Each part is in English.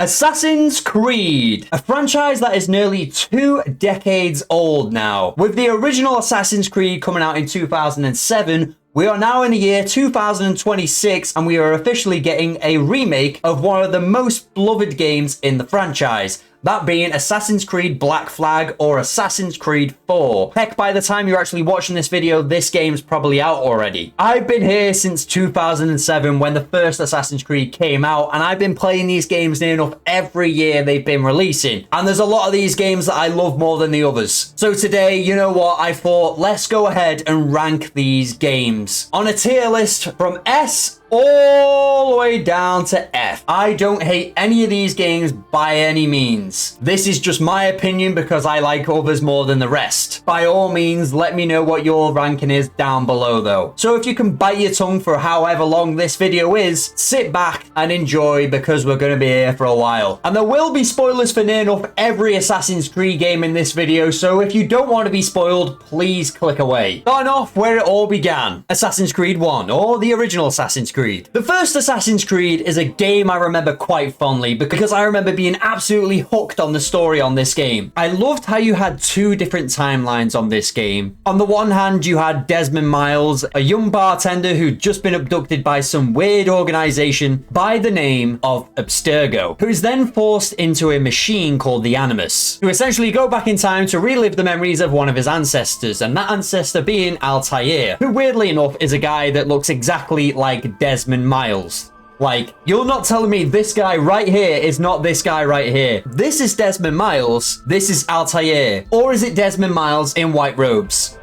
Assassin's Creed, a franchise that is nearly 2 decades old now. With the original Assassin's Creed coming out in 2007, we are now in the year 2026 and we are officially getting a remake of one of the most beloved games in the franchise. That being Assassin's Creed Black Flag or Assassin's Creed 4. Heck, by the time you're actually watching this video, this game's probably out already. I've been here since 2007 when the first Assassin's Creed came out, and I've been playing these games near enough every year they've been releasing. And there's a lot of these games that I love more than the others. So today, you know what, I thought, let's go ahead and rank these games on a tier list from S all the way down to F. I don't hate any of these games by any means. This is just my opinion because I like others more than the rest. By all means, let me know what your ranking is down below though. So if you can bite your tongue for however long this video is, sit back and enjoy because we're going to be here for a while. And there will be spoilers for near enough every Assassin's Creed game in this video, so if you don't want to be spoiled, please click away. Starting off where it all began, Assassin's Creed 1, or the original Assassin's Creed. The first Assassin's Creed is a game I remember quite fondly because I remember being absolutely hooked on the story on this game. I loved how you had 2 different timelines on this game. On the one hand, you had Desmond Miles, a young bartender who'd just been abducted by some weird organization by the name of Stringo, who is then forced into a machine called the Animus, to essentially go back in time to relive the memories of one of his ancestors, and that ancestor being Altair, who weirdly enough is a guy that looks exactly like Desmond Miles. Like, you're not telling me this guy right here is not this guy right here. This is Desmond Miles, this is Altair. Or is it Desmond Miles in white robes?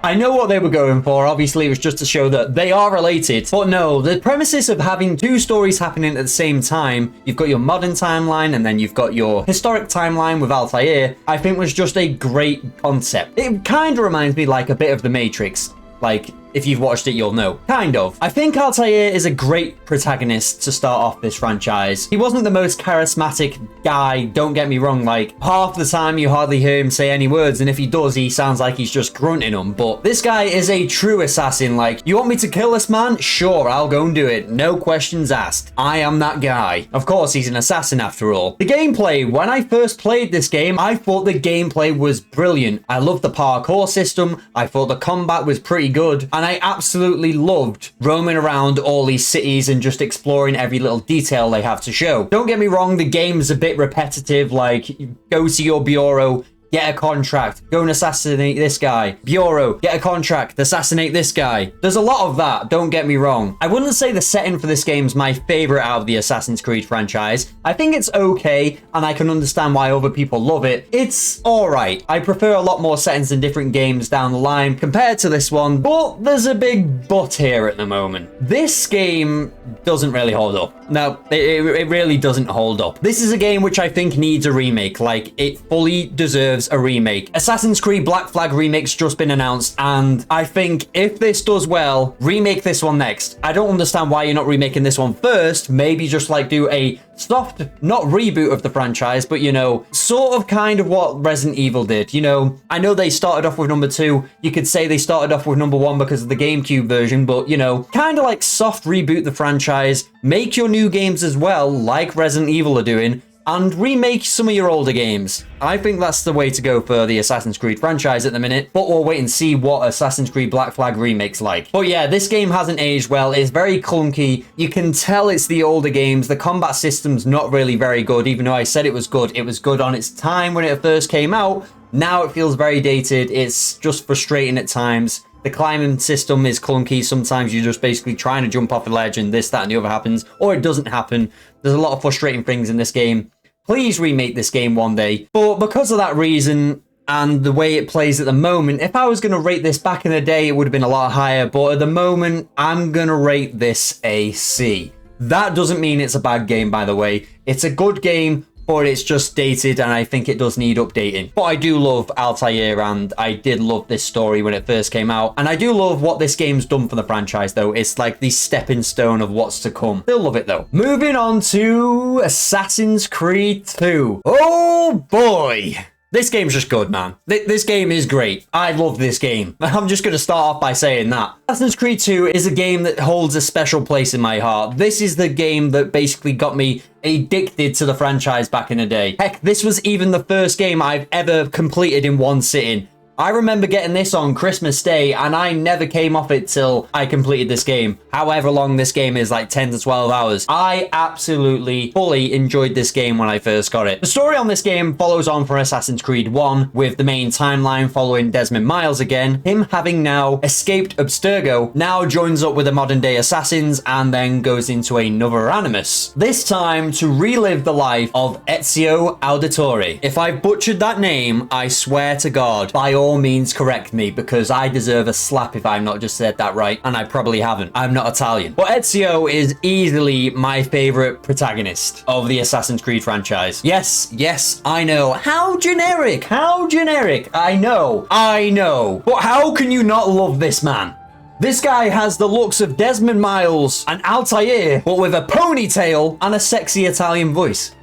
I know what they were going for, obviously it was just to show that they are related, but no, the premises of having 2 stories happening at the same time, you've got your modern timeline and then you've got your historic timeline with Altair, I think was just a great concept. It kind of reminds me like a bit of The Matrix. Like, if you've watched it, you'll know. Kind of. I think Altair is a great protagonist to start off this franchise. He wasn't the most charismatic guy, don't get me wrong, like, half the time you hardly hear him say any words, and if he does, he sounds like he's just grunting them, but this guy is a true assassin. Like, you want me to kill this man? Sure, I'll go and do it. No questions asked. I am that guy. Of course, he's an assassin after all. The gameplay, when I first played this game, I thought the gameplay was brilliant. I loved the parkour system, I thought the combat was pretty good, and I absolutely loved roaming around all these cities and just exploring every little detail they have to show. Don't get me wrong, the game's a bit repetitive, like, go to your bureau, get a contract, go and assassinate this guy. Bureau, get a contract, assassinate this guy. There's a lot of that, don't get me wrong. I wouldn't say the setting for this game is my favorite out of the Assassin's Creed franchise. I think it's okay, and I can understand why other people love it. It's alright. I prefer a lot more settings in different games down the line compared to this one, but there's a big but here at the moment. This game doesn't really hold up. No, it really doesn't hold up. This is a game which I think needs a remake. Like, it fully deserves a remake. Assassin's Creed Black Flag remake's just been announced, and I think if this does well, remake this one next. I don't understand why you're not remaking this one first. Maybe just like do a soft, not reboot of the franchise, but you know, sort of kind of what Resident Evil did. You know, I know they started off with number 2. You could say they started off with number 1 because of the GameCube version, but you know, kind of like soft reboot the franchise, make your new games as well, like Resident Evil are doing, and remake some of your older games. I think that's the way to go for the Assassin's Creed franchise at the minute, but we'll wait and see what Assassin's Creed Black Flag remake's like. But yeah, this game hasn't aged well. It's very clunky. You can tell it's the older games. The combat system's not really very good, even though I said it was good. It was good on its time when it first came out. Now it feels very dated. It's just frustrating at times. The climbing system is clunky. Sometimes you're just basically trying to jump off a ledge and this, that, and the other happens, or it doesn't happen. There's a lot of frustrating things in this game. Please remake this game one day. But because of that reason and the way it plays at the moment, if I was going to rate this back in the day, it would have been a lot higher. But at the moment, I'm going to rate this a C. That doesn't mean it's a bad game, by the way. It's a good game, but it's just dated and I think it does need updating. But I do love Altair and I did love this story when it first came out. And I do love what this game's done for the franchise though. It's like the stepping stone of what's to come. Still love it though. Moving on to Assassin's Creed 2. Oh boy! This game's just good, man. This game is great. I love this game. I'm just going to start off by saying that. Assassin's Creed 2 is a game that holds a special place in my heart. This is the game that basically got me addicted to the franchise back in the day. Heck, this was even the first game I've ever completed in one sitting. I remember getting this on Christmas Day, and I never came off it till I completed this game. However long this game is, like 10 to 12 hours. I absolutely fully enjoyed this game when I first got it. The story on this game follows on from Assassin's Creed 1, with the main timeline following Desmond Miles again. Him having now escaped Stringo, now joins up with the modern day assassins and then goes into another animus. This time to relive the life of Ezio Auditore. If I butchered that name, I swear to God, by all means correct me, because I deserve a slap if I've not just said that right, and I probably haven't. I'm not Italian. But Ezio is easily my favorite protagonist of the Assassin's Creed franchise. Yes, I know. How generic, I know. But how can you not love this man? This guy has the looks of Desmond Miles and Altair, but with a ponytail and a sexy Italian voice.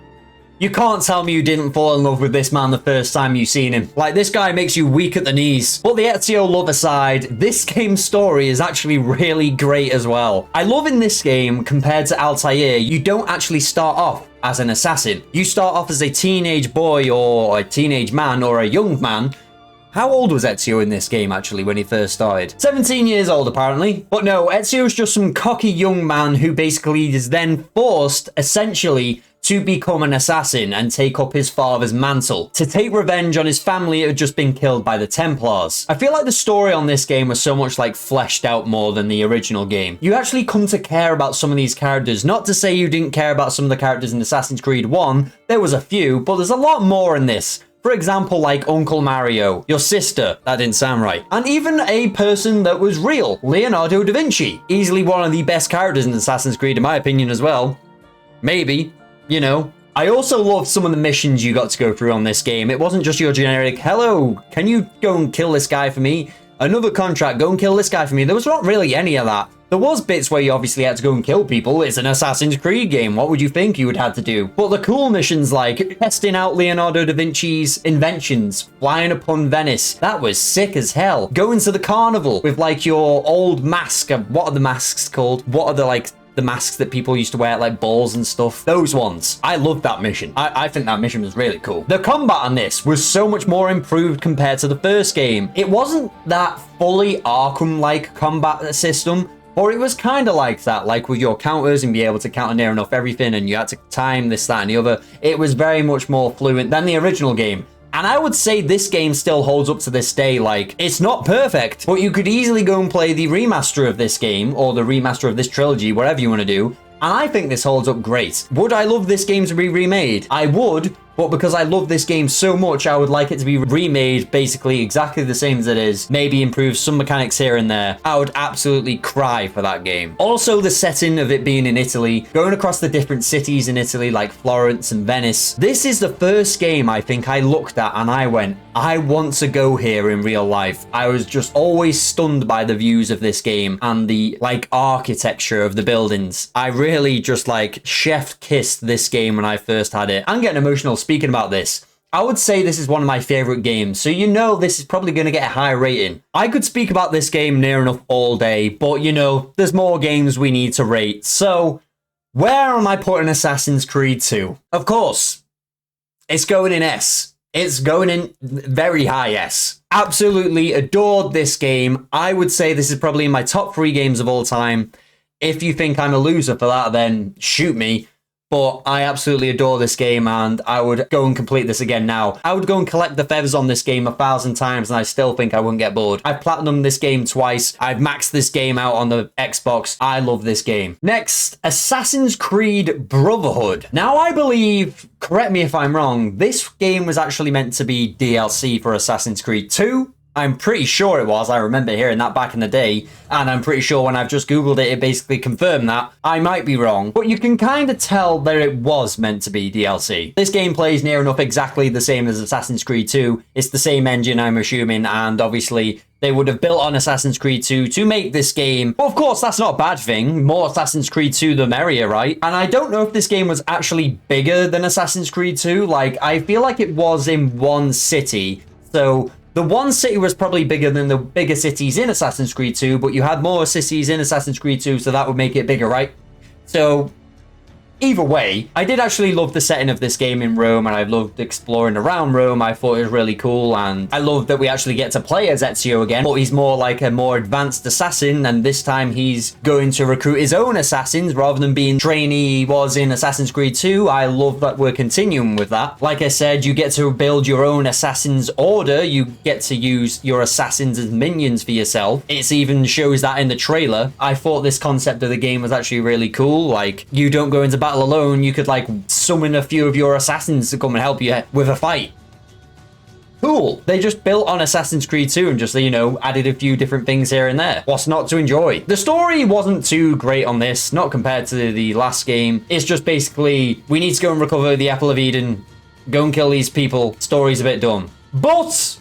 You can't tell me you didn't fall in love with this man the first time you seen him. Like, this guy makes you weak at the knees. But the Ezio love aside, this game's story is actually really great as well. I love in this game, compared to Altair, you don't actually start off as an assassin. You start off as a teenage boy or a teenage man or a young man. How old was Ezio in this game, actually, when he first started? 17 years old, apparently. But no, Ezio's just some cocky young man who basically is then forced, essentially, to become an assassin and take up his father's mantle, to take revenge on his family who had just been killed by the Templars. I feel like the story on this game was so much like fleshed out more than the original game. You actually come to care about some of these characters. Not to say you didn't care about some of the characters in Assassin's Creed 1, there was a few, but there's a lot more in this. For example, like Uncle Mario, your sister, that didn't sound right, and even a person that was real, Leonardo da Vinci. Easily one of the best characters in Assassin's Creed in my opinion as well. Maybe. You know, I also loved some of the missions you got to go through on this game. It wasn't just your generic, hello, can you go and kill this guy for me? Another contract, go and kill this guy for me. There was not really any of that. There was bits where you obviously had to go and kill people. It's an Assassin's Creed game. What would you think you would have to do? But the cool missions like testing out Leonardo da Vinci's inventions, flying upon Venice, that was sick as hell. Going to the carnival with like your old mask. What are the masks called? What are the masks that people used to wear at like balls and stuff? Those ones. I loved that mission. I think that mission was really cool. The combat on this was so much more improved compared to the first game. It wasn't that fully Arkham-like combat system, or it was kind of like that, like with your counters and be able to counter near enough everything and you had to time this, that, and the other. It was very much more fluent than the original game. And I would say this game still holds up to this day. Like, it's not perfect, but you could easily go and play the remaster of this game or the remaster of this trilogy, whatever you want to do. And I think this holds up great. Would I love this game to be remade? I would, but because I love this game so much, I would like it to be remade basically exactly the same as it is. Maybe improve some mechanics here and there. I would absolutely cry for that game. Also, the setting of it being in Italy, going across the different cities in Italy like Florence and Venice. This is the first game I think I looked at and I went, I want to go here in real life. I was just always stunned by the views of this game and the like architecture of the buildings. I really just like chef kissed this game when I first had it. I'm getting emotional speaking about this. I would say this is one of my favorite games, so you know this is probably going to get a high rating. I could speak about this game near enough all day, but you know, there's more games we need to rate. So, where am I putting Assassin's Creed 2? Of course, it's going in S. It's going in very high S. Absolutely adored this game. I would say this is probably in my top 3 games of all time. If you think I'm a loser for that, then shoot me. But I absolutely adore this game and I would go and complete this again now. I would go and collect the feathers on this game 1,000 times and I still think I wouldn't get bored. I've platinumed this game twice. I've maxed this game out on the Xbox. I love this game. Next, Assassin's Creed Brotherhood. Now I believe, correct me if I'm wrong, this game was actually meant to be DLC for Assassin's Creed 2. I'm pretty sure it was. I remember hearing that back in the day, and I'm pretty sure when I've just Googled it, it basically confirmed that. I might be wrong, but you can kind of tell that it was meant to be DLC. This game plays near enough exactly the same as Assassin's Creed 2. It's the same engine, I'm assuming, and obviously They would have built on Assassin's Creed 2 to make this game. But of course, that's not a bad thing. More Assassin's Creed 2, the merrier, right? And I don't know if this game was actually bigger than Assassin's Creed 2. Like, I feel like it was in one city. So the one city was probably bigger than the bigger cities in Assassin's Creed 2, but you had more cities in Assassin's Creed 2, so that would make it bigger, right? So either way, I did actually love the setting of this game in Rome, and I loved exploring around Rome. I thought it was really cool, and I love that we actually get to play as Ezio again, but he's more like a more advanced assassin, and this time he's going to recruit his own assassins rather than being trainee he was in Assassin's Creed 2. I love that we're continuing with that. Like I said, you get to build your own assassin's order. You get to use your assassins as minions for yourself. It even shows that in the trailer. I thought this concept of the game was actually really cool. Like, you don't go into battle alone, you could like summon a few of your assassins to come and help you with a fight. Cool. They just built on Assassin's Creed 2 and just, you know, added a few different things here and there. What's not to enjoy? The story wasn't too great on this, not compared to the last game. It's just basically, we need to go and recover the Apple of Eden, go and kill these people. Story's a bit dumb. But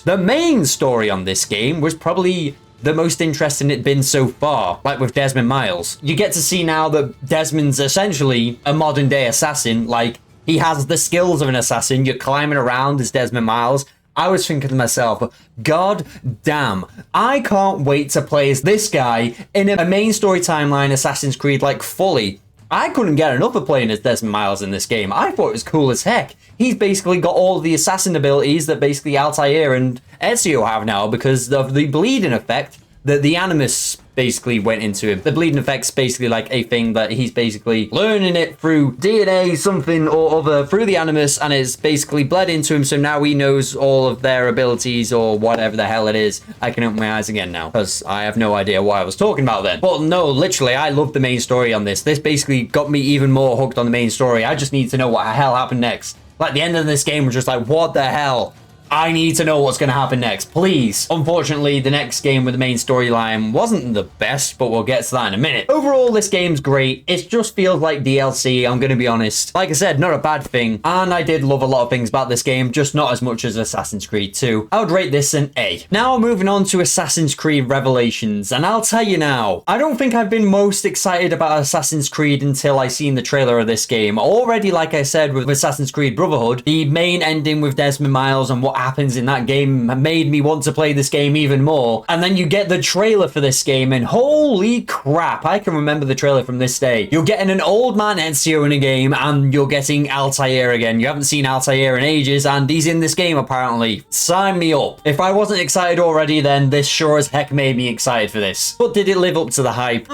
the main story on this game was probably the most interesting it's been so far, like with Desmond Miles. You get to see now that Desmond's essentially a modern day assassin. Like, he has the skills of an assassin. You're climbing around as Desmond Miles. I was thinking to myself, God damn, I can't wait to play as this guy in a main story timeline Assassin's Creed, like, fully. I couldn't get enough of playing as Desmond Miles in this game. I thought it was cool as heck. He's basically got all the assassin abilities that basically Altair and Ezio have now because of the bleeding effect that the Animus basically went into him. The bleeding effect's basically like a thing that he's basically learning it through DNA, something or other, through the Animus, and it's basically bled into him, so now he knows all of their abilities or whatever the hell it is. I can open my eyes again now, because I have no idea what I was talking about then. But no, literally, I love the main story on this. This basically got me even more hooked on the main story. I just need to know what the hell happened next. Like, the end of this game was just like, what the hell? I need to know what's going to happen next, please. Unfortunately, the next game with the main storyline wasn't the best, but we'll get to that in a minute. Overall, this game's great. It just feels like DLC, I'm going to be honest. Like I said, not a bad thing. And I did love a lot of things about this game, just not as much as Assassin's Creed 2. I would rate this an A. Now moving on to Assassin's Creed Revelations. And I'll tell you now, I don't think I've been most excited about Assassin's Creed until I seen the trailer of this game. Already, like I said, with Assassin's Creed Brotherhood, the main ending with Desmond Miles and what happens in that game made me want to play this game even more. And then you get the trailer for this game, and holy crap, I can remember the trailer from this day. You're getting an old man Ezio in a game, and you're getting Altair again. You haven't seen Altair in ages, and he's in this game apparently. Sign me up. If I wasn't excited already, then this sure as heck made me excited for this. But did it live up to the hype?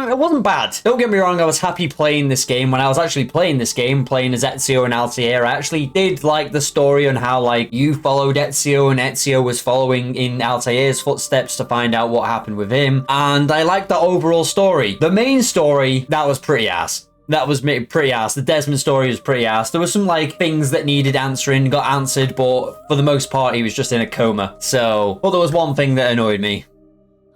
It wasn't bad. Don't get me wrong, I was happy playing this game. When I was actually playing this game, playing as Ezio and Altair, I actually did like the story on how, like, you followed Ezio and Ezio was following in Altair's footsteps to find out what happened with him. And I liked the overall story. The main story, that was pretty ass. That was pretty ass. The Desmond story was pretty ass. There were some, like, things that needed answering, got answered, but for the most part, he was just in a coma. So, well, there was one thing that annoyed me.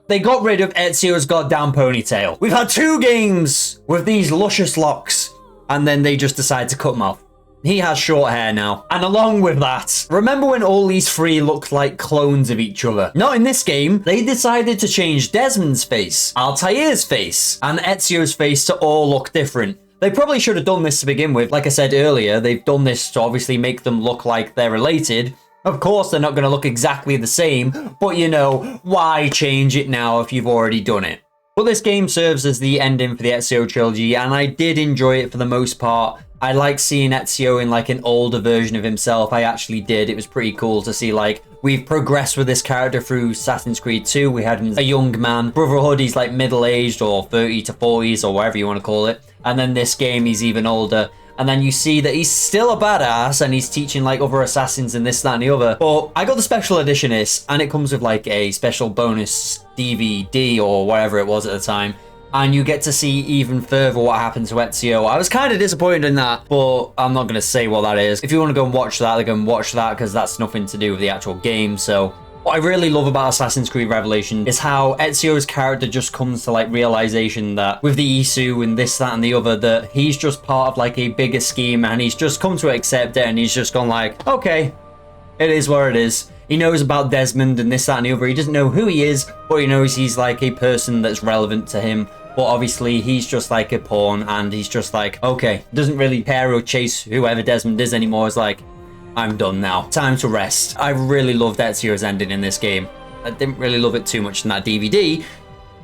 They got rid of Ezio's goddamn ponytail. We've had 2 games with these luscious locks, and then they just decide to cut them off. He has short hair now. And along with that, remember when all these 3 looked like clones of each other? Not in this game. They decided to change Desmond's face, Altair's face, and Ezio's face to all look different. They probably should have done this to begin with. Like I said earlier, they've done this to obviously make them look like they're related. Of course, they're not going to look exactly the same, but you know, why change it now if you've already done it? But this game serves as the ending for the Ezio trilogy, and I did enjoy it for the most part. I like seeing Ezio in like an older version of himself. I actually did. It was pretty cool to see, like, we've progressed with this character through Assassin's Creed 2. We had him as a young man. Brotherhood, he's like middle-aged or 30 to 40s or whatever you want to call it. And then this game, he's even older. And then you see that he's still a badass and he's teaching like other assassins and this, that, and the other. But I got the special edition and it comes with like a special bonus DVD or whatever it was at the time. And you get to see even further what happened to Ezio. I was kind of disappointed in that, but I'm not going to say what that is. If you want to go and watch that, then go and watch that because that's nothing to do with the actual game. So what I really love about Assassin's Creed Revelation is how Ezio's character just comes to like realization that with the Isu and this, that, and the other, that he's just part of like a bigger scheme and he's just come to accept it and he's just gone like, okay, it is what it is. He knows about Desmond and this, that, and the other. He doesn't know who he is, but he knows he's like a person that's relevant to him. But obviously, he's just like a pawn, and he's just like, okay, doesn't really care or chase whoever Desmond is anymore. It's like, I'm done now. Time to rest. I really loved Ezio's ending in this game. I didn't really love it too much in that DVD,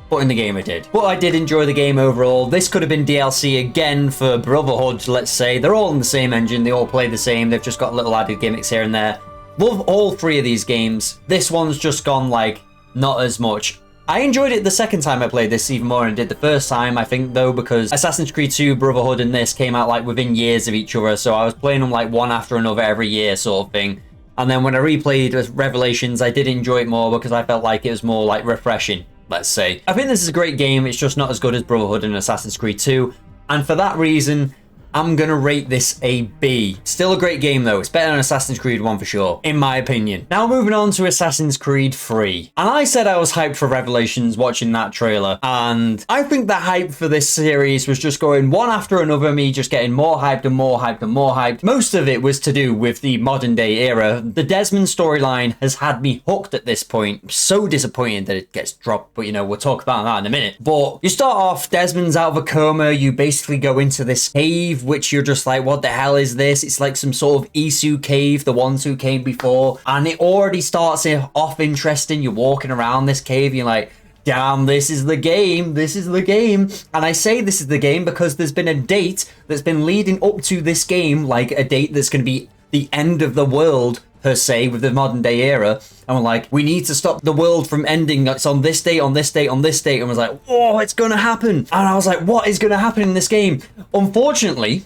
but in the game I did. But I did enjoy the game overall. This could have been DLC again for Brotherhood, let's say. They're all in the same engine. They all play the same. They've just got little added gimmicks here and there. Love all three of these games. This one's just gone, like, not as much. I enjoyed it the second time I played this even more than I did the first time, I think, though, because Assassin's Creed 2, Brotherhood, and this came out, like, within years of each other, so I was playing them, like, one after another every year sort of thing. And then when I replayed Revelations, I did enjoy it more because I felt like it was more, like, refreshing, let's say. I think this is a great game. It's just not as good as Brotherhood and Assassin's Creed 2, and for that reason, I'm gonna rate this a B. Still a great game though. It's better than Assassin's Creed 1 for sure, in my opinion. Now moving on to Assassin's Creed 3. And I said I was hyped for Revelations watching that trailer. And I think the hype for this series was just going one after another, me just getting more hyped and more hyped and more hyped. Most of it was to do with the modern day era. The Desmond storyline has had me hooked at this point. I'm so disappointed that it gets dropped, but you know, we'll talk about that in a minute. But you start off, Desmond's out of a coma, you basically go into this cave, which you're just like, what the hell is this? It's like some sort of Isu cave, the ones who came before, and it already starts off interesting. You're walking around this cave, you're like, damn, this is the game, this is the game. And I say this is the game because there's been a date that's been leading up to this game, like a date that's going to be the end of the world, per se, with the modern day era. And we're like, we need to stop the world from ending. It's on this date, on this date, on this date. And I was like, oh, it's gonna happen. And I was like, what is gonna happen in this game? Unfortunately,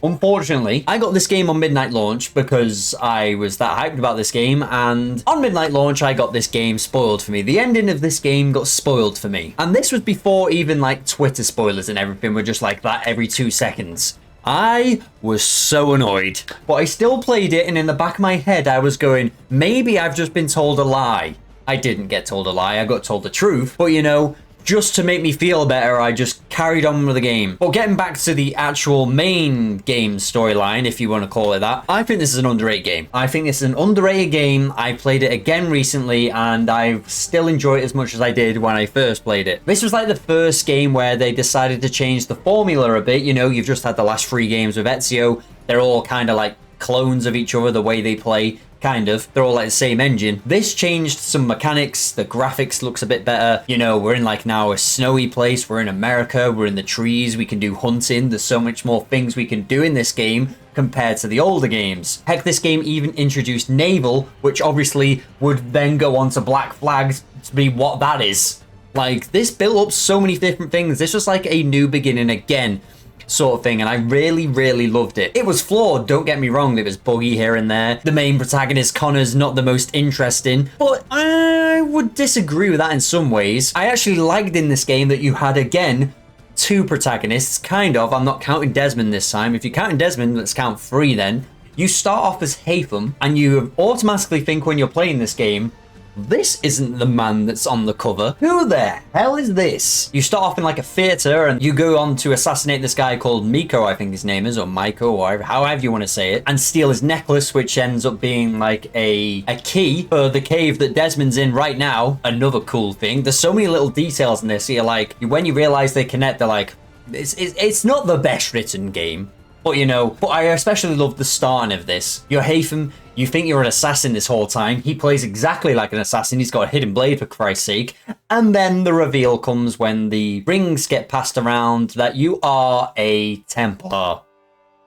I got this game on midnight launch because I was that hyped about this game. And on midnight launch, I got this game spoiled for me. The ending of this game got spoiled for me. And this was before even like Twitter spoilers and everything were just like that every 2 seconds. I was so annoyed, but I still played it, and in the back of my head I was going, maybe I've just been told a lie. I didn't get told a lie, I got told the truth, but you know, just to make me feel better, I just carried on with the game. But getting back to the actual main game storyline, if you want to call it that, I think this is an underrated game. I think this is an underrated game. I played it again recently, and I still enjoy it as much as I did when I first played it. This was like the first game where they decided to change the formula a bit. You know, you've just had the last 3 games with Ezio. They're all kind of like clones of each other, the way they play. Kind of. They're all like the same engine. This changed some mechanics. The graphics looks a bit better. You know, we're in like now a snowy place. We're in America. We're in the trees. We can do hunting. There's so much more things we can do in this game compared to the older games. Heck, this game even introduced naval, which obviously would then go on to Black Flags to be what that is. Like, this built up so many different things. This was like a new beginning again, sort of thing, and I really, really loved it. It was flawed, don't get me wrong, it was buggy here and there. The main protagonist, Connor's not the most interesting, but I would disagree with that in some ways. I actually liked in this game that you had, again, 2 protagonists, kind of. I'm not counting Desmond this time. If you're counting Desmond, let's count 3 then. You start off as Haytham, and you automatically think when you're playing this game, this isn't the man that's on the cover. Who the hell is this? You start off in like a theater and you go on to assassinate this guy called Miko, I think his name is, or Maiko, or however you want to say it, and steal his necklace, which ends up being like a key for the cave that Desmond's in right now. Another cool thing. There's so many little details in this. You're like, when you realize they connect, they're like, it's not the best written game. But you know, I especially love the starting of this. You're Haytham, you think you're an assassin this whole time. He plays exactly like an assassin. He's got a hidden blade, for Christ's sake. And then the reveal comes when the rings get passed around that you are a Templar.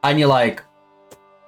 And you're like,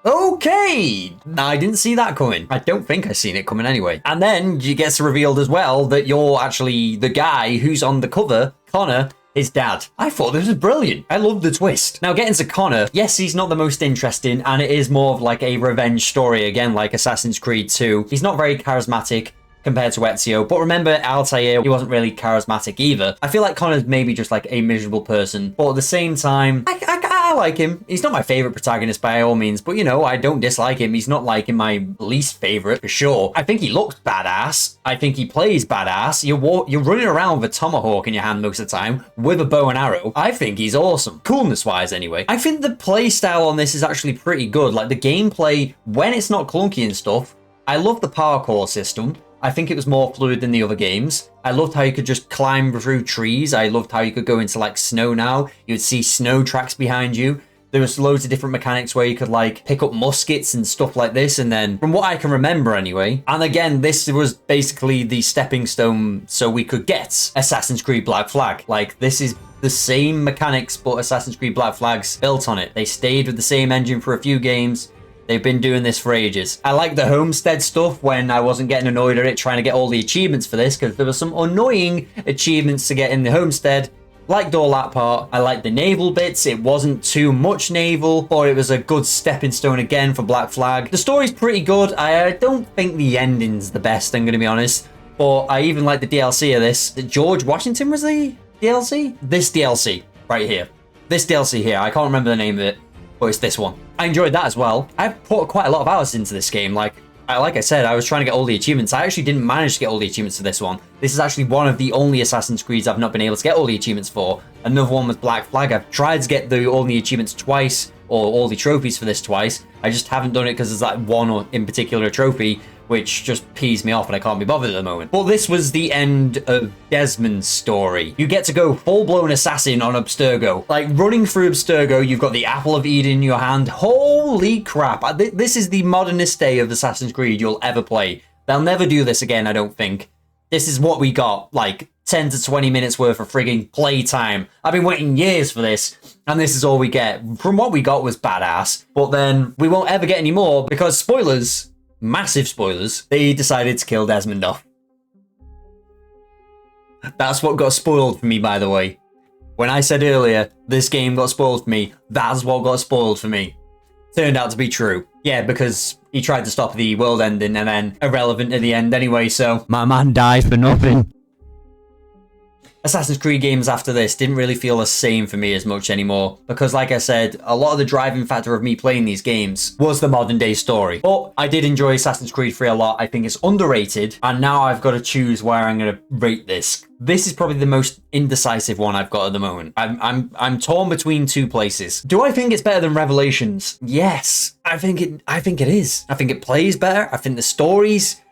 okay, I didn't see that coming. I don't think I've seen it coming anyway. And then it gets revealed as well that you're actually the guy who's on the cover, Connor, his dad. I thought this was brilliant. I love the twist. Now, getting to Connor, yes, he's not the most interesting, and it is more of like a revenge story, again, like Assassin's Creed 2. He's not very charismatic compared to Ezio, but remember Altair, he wasn't really charismatic either. I feel like Connor's maybe just like a miserable person, but at the same time, I like him. He's not my favorite protagonist by all means, but you know, I don't dislike him. He's not like in my least favorite for sure. I think he looks badass. I think he plays badass. You're running around with a tomahawk in your hand most of the time with a bow and arrow. I think he's awesome. Coolness wise anyway. I think the play style on this is actually pretty good. Like the gameplay, when it's not clunky and stuff, I love the parkour system. I think it was more fluid than the other games. I loved how you could just climb through trees. I loved how you could go into like snow now. You would see snow tracks behind you. There was loads of different mechanics where you could like pick up muskets and stuff like this. And then from what I can remember anyway, and again, this was basically the stepping stone so we could get Assassin's Creed Black Flag. Like, this is the same mechanics, but Assassin's Creed Black Flag's built on it. They stayed with the same engine for a few games. They've been doing this for ages. I like the homestead stuff when I wasn't getting annoyed at it trying to get all the achievements for this, because there were some annoying achievements to get in the homestead. Liked all that part. I liked the naval bits. It wasn't too much naval, but it was a good stepping stone again for Black Flag. The story's pretty good. I don't think the ending's the best, I'm going to be honest. But I even like the DLC of this. George Washington was the DLC? This DLC right here. This DLC here. I can't remember the name of it, but it's this one. I enjoyed that as well. I've put quite a lot of hours into this game. Like I said, I was trying to get all the achievements. I actually didn't manage to get all the achievements for this one. This is actually one of the only Assassin's Creeds I've not been able to get all the achievements for. Another one was Black Flag. I've tried to get all the achievements twice, or all the trophies for this twice. I just haven't done it because there's that one in particular trophy, which just pees me off and I can't be bothered at the moment. But this was the end of Desmond's story. You get to go full-blown assassin on Abstergo. Like, running through Abstergo, you've got the Apple of Eden in your hand. Holy crap. This is the modernest day of Assassin's Creed you'll ever play. They'll never do this again, I don't think. This is what we got, like 10 to 20 minutes worth of frigging playtime. I've been waiting years for this, and this is all we get. From what we got was badass, but then we won't ever get any more because spoilers, massive spoilers, they decided to kill Desmond off. That's what got spoiled for me, by the way. When I said earlier, this game got spoiled for me, that's what got spoiled for me. Turned out to be true. Yeah, because he tried to stop the world ending and then irrelevant at the end anyway, so my man died for nothing. Assassin's Creed games after this didn't really feel the same for me as much anymore, because like I said, a lot of the driving factor of me playing these games was the modern day story. But I did enjoy Assassin's Creed 3 a lot. I think it's underrated, and now I've got to choose where I'm going to rate this. This is probably the most indecisive one I've got at the moment. I'm torn between two places. Do I think it's better than Revelations? Yes, I think it is. I think it plays better. I think the stories,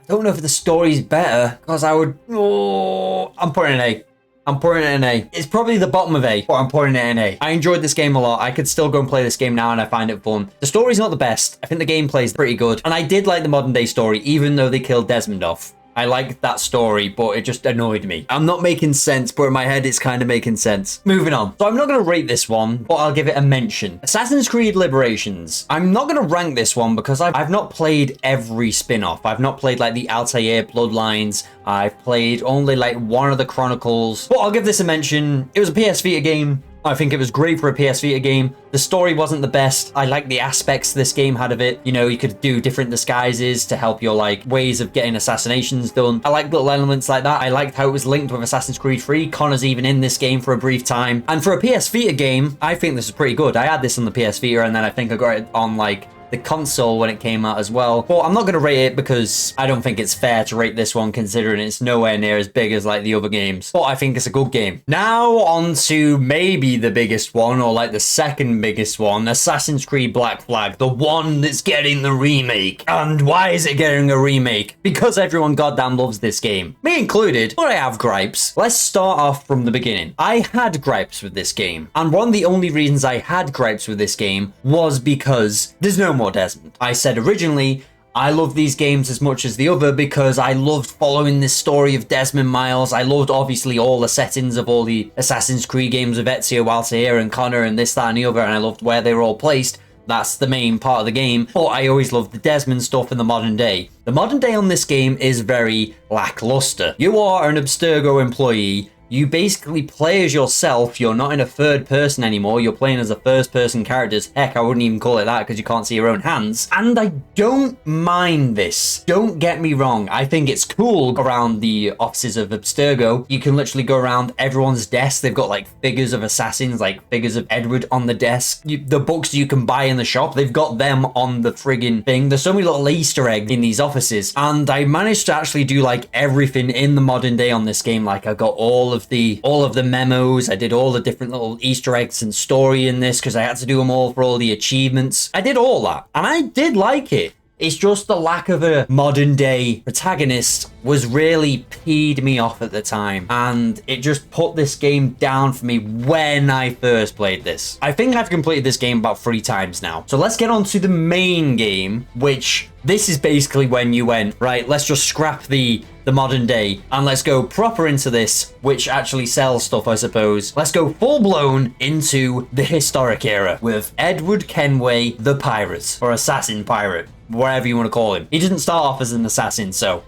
I don't know if the story's better, because I would... Oh, I'm putting an A. I'm putting it an A. It's probably the bottom of A, but I'm putting it an A. I enjoyed this game a lot. I could still go and play this game now and I find it fun. The story's not the best. I think the gameplay's pretty good. And I did like the modern day story, even though they killed Desmond off. I liked that story, but it just annoyed me. I'm not making sense, but in my head, it's kind of making sense. Moving on. So I'm not going to rate this one, but I'll give it a mention. Assassin's Creed Liberations. I'm not going to rank this one because I've not played every spin-off. I've not played like the Altair Bloodlines. I've played only like one of the Chronicles, but I'll give this a mention. It was a PS Vita game. I think it was great for a PS Vita game. The story wasn't the best. I like the aspects this game had of it. You know, you could do different disguises to help your like ways of getting assassinations done. I like little elements like that. I liked how it was linked with Assassin's Creed 3. Connor's even in this game for a brief time. And for a PS Vita game, I think this is pretty good. I had this on the PS Vita and then I think I got it on like the console when it came out as well. But I'm not going to rate it because I don't think it's fair to rate this one considering it's nowhere near as big as like the other games. But I think it's a good game. Now on to maybe the biggest one or like the second biggest one, Assassin's Creed Black Flag, the one that's getting the remake. And why is it getting a remake? Because everyone goddamn loves this game. Me included, but I have gripes. Let's start off from the beginning. I had gripes with this game. And one of the only reasons I had gripes with this game was because there's no more Desmond. I said originally, I love these games as much as the other because I loved following this story of Desmond Miles. I loved obviously all the settings of all the Assassin's Creed games of Ezio, Altair and Connor and this, that and the other, and I loved where they were all placed. That's the main part of the game, but I always loved the Desmond stuff in the modern day. The modern day on this game is very lackluster. You are an Abstergo employee. You basically play as yourself. You're not in a third person anymore. You're playing as a first person characters. Heck, I wouldn't even call it that because you can't see your own hands. And I don't mind this. Don't get me wrong. I think it's cool around the offices of Abstergo. You can literally go around everyone's desk. They've got like figures of assassins, like figures of Edward on the desk. The books you can buy in the shop, they've got them on the friggin' thing. There's so many little Easter eggs in these offices. And I managed to actually do like everything in the modern day on this game. Like I got all of the memos. I did all the different little Easter eggs and story in this because I had to do them all for all the achievements. I did all that and I did like it. It's just the lack of a modern day protagonist was really peed me off at the time. And it just put this game down for me when I first played this. I think I've completed this game about 3 times now. So let's get on to the main game, which this is basically when you went, right, let's just scrap the modern day and let's go proper into this, which actually sells stuff, I suppose. Let's go full blown into the historic era with Edward Kenway, the pirate, or assassin pirate, whatever you want to call him. He didn't start off as an assassin, so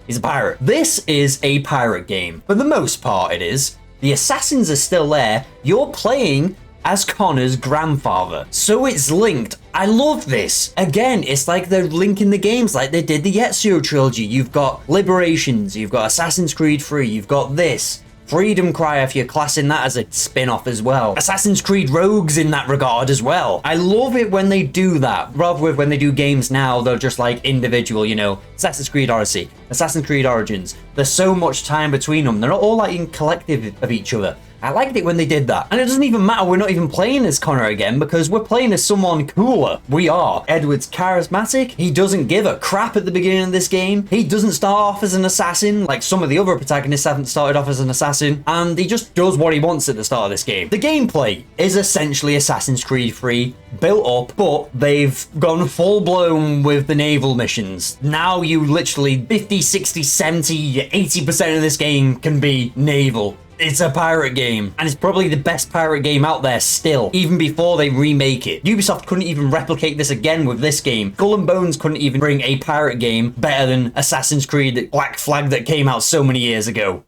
he's a pirate. This is a pirate game. For the most part, it is. The assassins are still there. You're playing as Connor's grandfather, so it's linked. I love this. Again, it's like they're linking the games like they did the Ezio trilogy. You've got Liberations, you've got Assassin's Creed 3, you've got this. Freedom Cry, if you're classing that as a spin-off as well. Assassin's Creed Rogues in that regard as well. I love it when they do that. Rather with when they do games now, they're just like individual, you know, Assassin's Creed Odyssey, Assassin's Creed Origins. There's so much time between them. They're not all like in collective of each other. I liked it when they did that. And it doesn't even matter, we're not even playing as Connor again because we're playing as someone cooler. We are. Edward's charismatic. He doesn't give a crap at the beginning of this game. He doesn't start off as an assassin like some of the other protagonists haven't started off as an assassin. And he just does what he wants at the start of this game. The gameplay is essentially Assassin's Creed 3 built up, but they've gone full blown with the naval missions. Now you literally 50, 60, 70, 80% of this game can be naval. It's a pirate game, and it's probably the best pirate game out there still, even before they remake it. Ubisoft couldn't even replicate this again with this game. Skull and Bones couldn't even bring a pirate game better than Assassin's Creed Black Flag that came out so many years ago.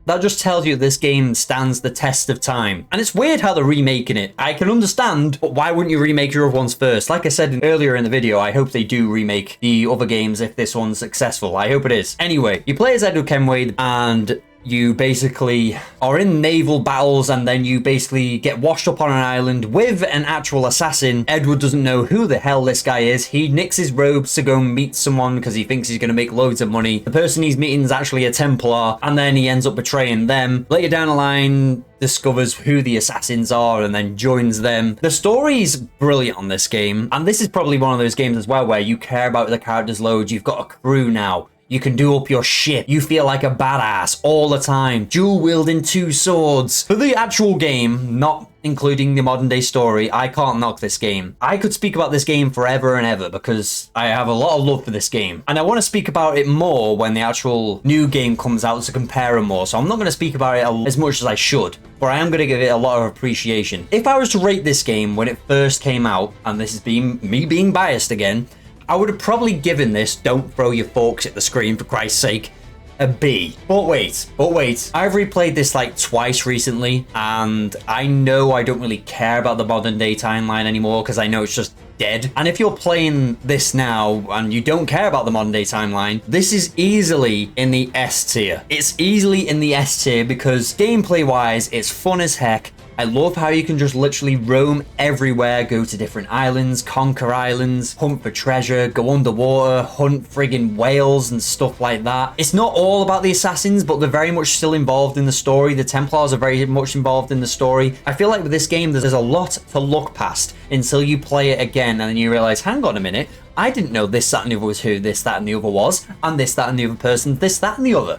That just tells you this game stands the test of time. And it's weird how they're remaking it. I can understand, but why wouldn't you remake your other ones first? Like I said earlier in the video, I hope they do remake the other games if this one's successful. I hope it is. Anyway, you play as Edward Kenway, and you basically are in naval battles, and then you basically get washed up on an island with an actual assassin. Edward doesn't know who the hell this guy is. He nicks his robes to go meet someone because he thinks he's going to make loads of money. The person he's meeting is actually a Templar, and then he ends up betraying them. Later down the line, discovers who the assassins are and then joins them. The story's brilliant on this game, and this is probably one of those games as well where you care about the characters loads. You've got a crew now. You can do up your shit. You feel like a badass all the time. Dual wielding 2 swords. For the actual game, not including the modern day story, I can't knock this game. I could speak about this game forever and ever because I have a lot of love for this game. And I want to speak about it more when the actual new game comes out to compare them more. So I'm not going to speak about it as much as I should, but I am going to give it a lot of appreciation. If I was to rate this game when it first came out, and this is me being biased again, I would have probably given this, don't throw your forks at the screen for Christ's sake, a B. But wait. I've replayed this like twice recently, and I know I don't really care about the modern day timeline anymore because I know it's just dead. And if you're playing this now and you don't care about the modern day timeline, this is easily in the S tier. It's easily in the S tier because gameplay wise, it's fun as heck. I love how you can just literally roam everywhere, go to different islands, conquer islands, hunt for treasure, go underwater, hunt friggin' whales and stuff like that. It's not all about the assassins, but they're very much still involved in the story. The Templars are very much involved in the story. I feel like with this game, there's a lot to look past until you play it again and then you realize, hang on a minute, I didn't know this, that, and the other was who this, that, and the other was, and this, that, and the other person, this, that, and the other.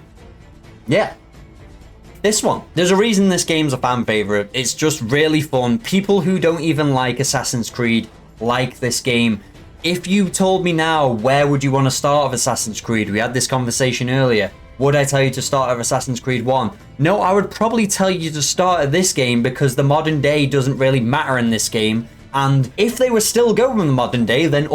Yeah. This one. There's a reason this game's a fan favorite. It's just really fun. People who don't even like Assassin's Creed like this game. If you told me now, where would you want to start of Assassin's Creed? We had this conversation earlier. Would I tell you to start at Assassin's Creed 1? No, I would probably tell you to start at this game because the modern day doesn't really matter in this game. And if they were still going in the modern day, then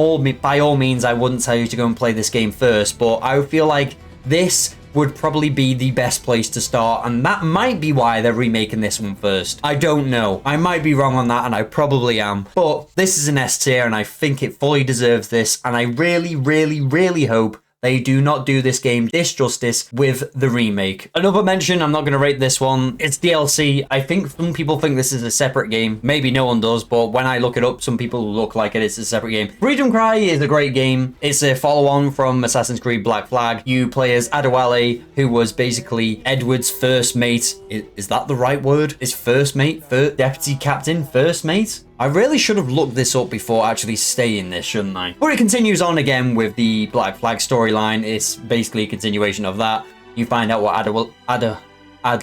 by all means, I wouldn't tell you to go and play this game first. But I feel like this would probably be the best place to start, and that might be why they're remaking this one first. I don't know. I might be wrong on that, and I probably am. But this is an S tier, and I think it fully deserves this, and I really, really, really hope they do not do this game disjustice with the remake. Another mention, I'm not going to rate this one. It's DLC. I think some people think this is a separate game. Maybe no one does, but when I look it up, some people look like it's a separate game. Freedom Cry is a great game. It's a follow-on from Assassin's Creed Black Flag. You play as Adewale, who was basically Edward's first mate. Is that the right word? Is first mate? Deputy captain? First mate? I really should have looked this up before actually staying this, shouldn't I? But it continues on again with the Black Flag storyline. It's basically a continuation of that. You find out what Adler, I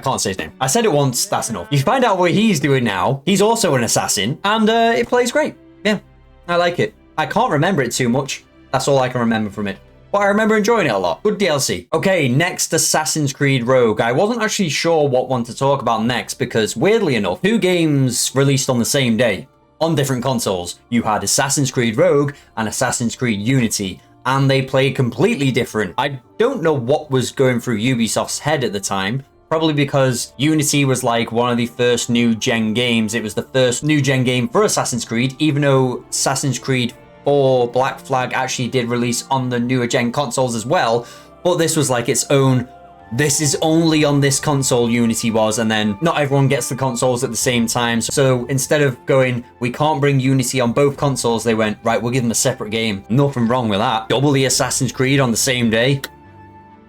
can't say his name. I said it once, that's enough. You find out what he's doing now. He's also an assassin, and it plays great. Yeah, I like it. I can't remember it too much. That's all I can remember from it. But I remember enjoying it a lot. Good DLC. Okay, next, Assassin's Creed Rogue. I wasn't actually sure what one to talk about next because, weirdly enough, 2 games released on the same day on different consoles. You had Assassin's Creed Rogue and Assassin's Creed Unity, and they played completely different. I don't know what was going through Ubisoft's head at the time. Probably because Unity was like one of the first new gen games. It was the first new gen game for Assassin's Creed, even though Assassin's Creed 4 Black Flag actually did release on the newer gen consoles as well, but this was like its own, this is only on this console, Unity was, and then not everyone gets the consoles at the same time. So instead of going, we can't bring Unity on both consoles, they went, right, we'll give them a separate game. Nothing wrong with that. Double the Assassin's Creed on the same day.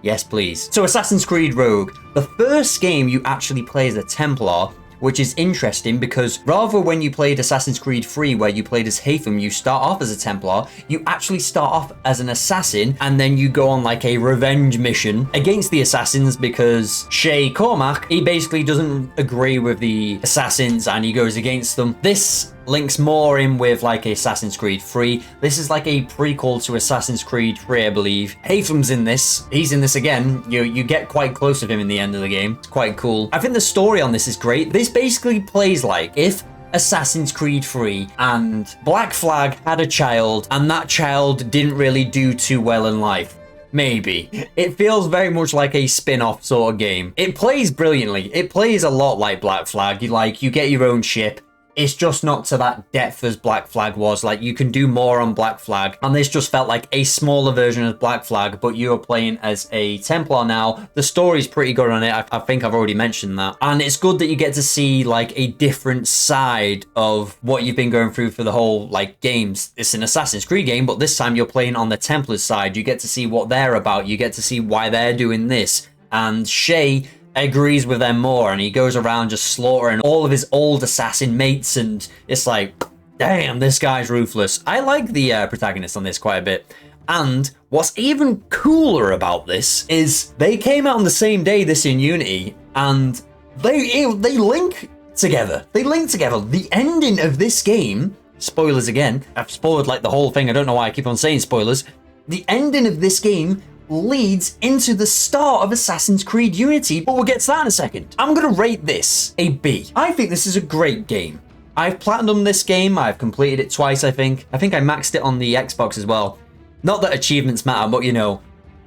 Yes, please. So Assassin's Creed Rogue, the first game you actually play as a Templar, which is interesting because rather when you played Assassin's Creed 3 where you played as Haytham, you start off as a Templar, you actually start off as an assassin and then you go on like a revenge mission against the assassins because Shay Cormac, he basically doesn't agree with the assassins and he goes against them. This links more in with like Assassin's Creed 3. This is like a prequel to Assassin's Creed 3, I believe. Haytham's in this. He's in this again. You get quite close with him in the end of the game. It's quite cool. I think the story on this is great. This basically plays like if Assassin's Creed 3 and Black Flag had a child and that child didn't really do too well in life. Maybe. It feels very much like a spin-off sort of game. It plays brilliantly. It plays a lot like Black Flag. You get your own ship. It's just not to that depth as Black Flag was. Like, you can do more on Black Flag. And this just felt like a smaller version of Black Flag, but you're playing as a Templar now. The story's pretty good on it. I think I've already mentioned that. And it's good that you get to see, like, a different side of what you've been going through for the whole, like, games. It's an Assassin's Creed game, but this time you're playing on the Templars side. You get to see what they're about. You get to see why they're doing this. And Shay agrees with them more, and he goes around just slaughtering all of his old assassin mates, and it's like, damn, this guy's ruthless. I like the protagonist on this quite a bit. And what's even cooler about this is they came out on the same day, this in Unity, and they link together. They link together. The ending of this game, spoilers again, I've spoiled like the whole thing, I don't know why I keep on saying spoilers. The ending of this game leads into the start of Assassin's Creed Unity, but we'll get to that in a second. I'm gonna rate this a B. I think this is a great game. I've platinumed this game, I've completed it twice, I think. I maxed it on the Xbox as well. Not that achievements matter, but you know,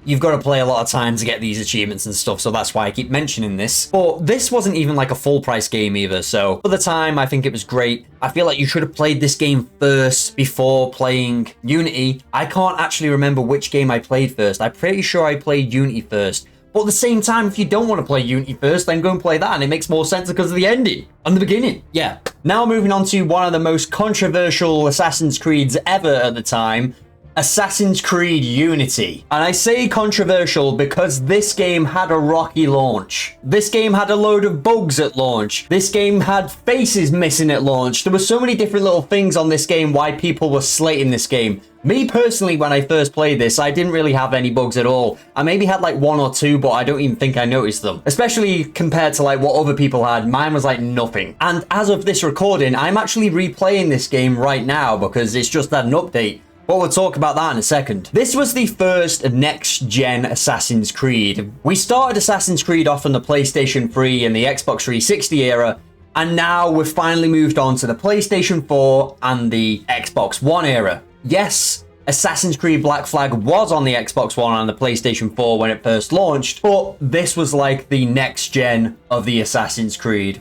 you've got to play a lot of time to get these achievements and stuff, so that's why I keep mentioning this. But this wasn't even like a full price game either, so for the time, I think it was great. I feel like you should have played this game first before playing Unity. I can't actually remember which game I played first. I'm pretty sure I played Unity first. But at the same time, if you don't want to play Unity first, then go and play that, and it makes more sense because of the ending and the beginning. Yeah. Now moving on to one of the most controversial Assassin's Creeds ever at the time, Assassin's Creed Unity. And I say controversial because this game had a rocky launch. This game had a load of bugs at launch. This game had faces missing at launch. There were so many different little things on this game why people were slating this game. Me personally, when I first played this, I didn't really have any bugs at all. I maybe had like 1 or 2, but I don't even think I noticed them. Especially compared to like what other people had, mine was like nothing. And as of this recording, I'm actually replaying this game right now because it's just had an update. But we'll talk about that in a second. This was the first next-gen Assassin's Creed. We started Assassin's Creed off on the PlayStation 3 and the Xbox 360 era, and now we've finally moved on to the PlayStation 4 and the Xbox One era. Yes, Assassin's Creed Black Flag was on the Xbox One and the PlayStation 4 when it first launched, but this was like the next gen of the Assassin's Creed.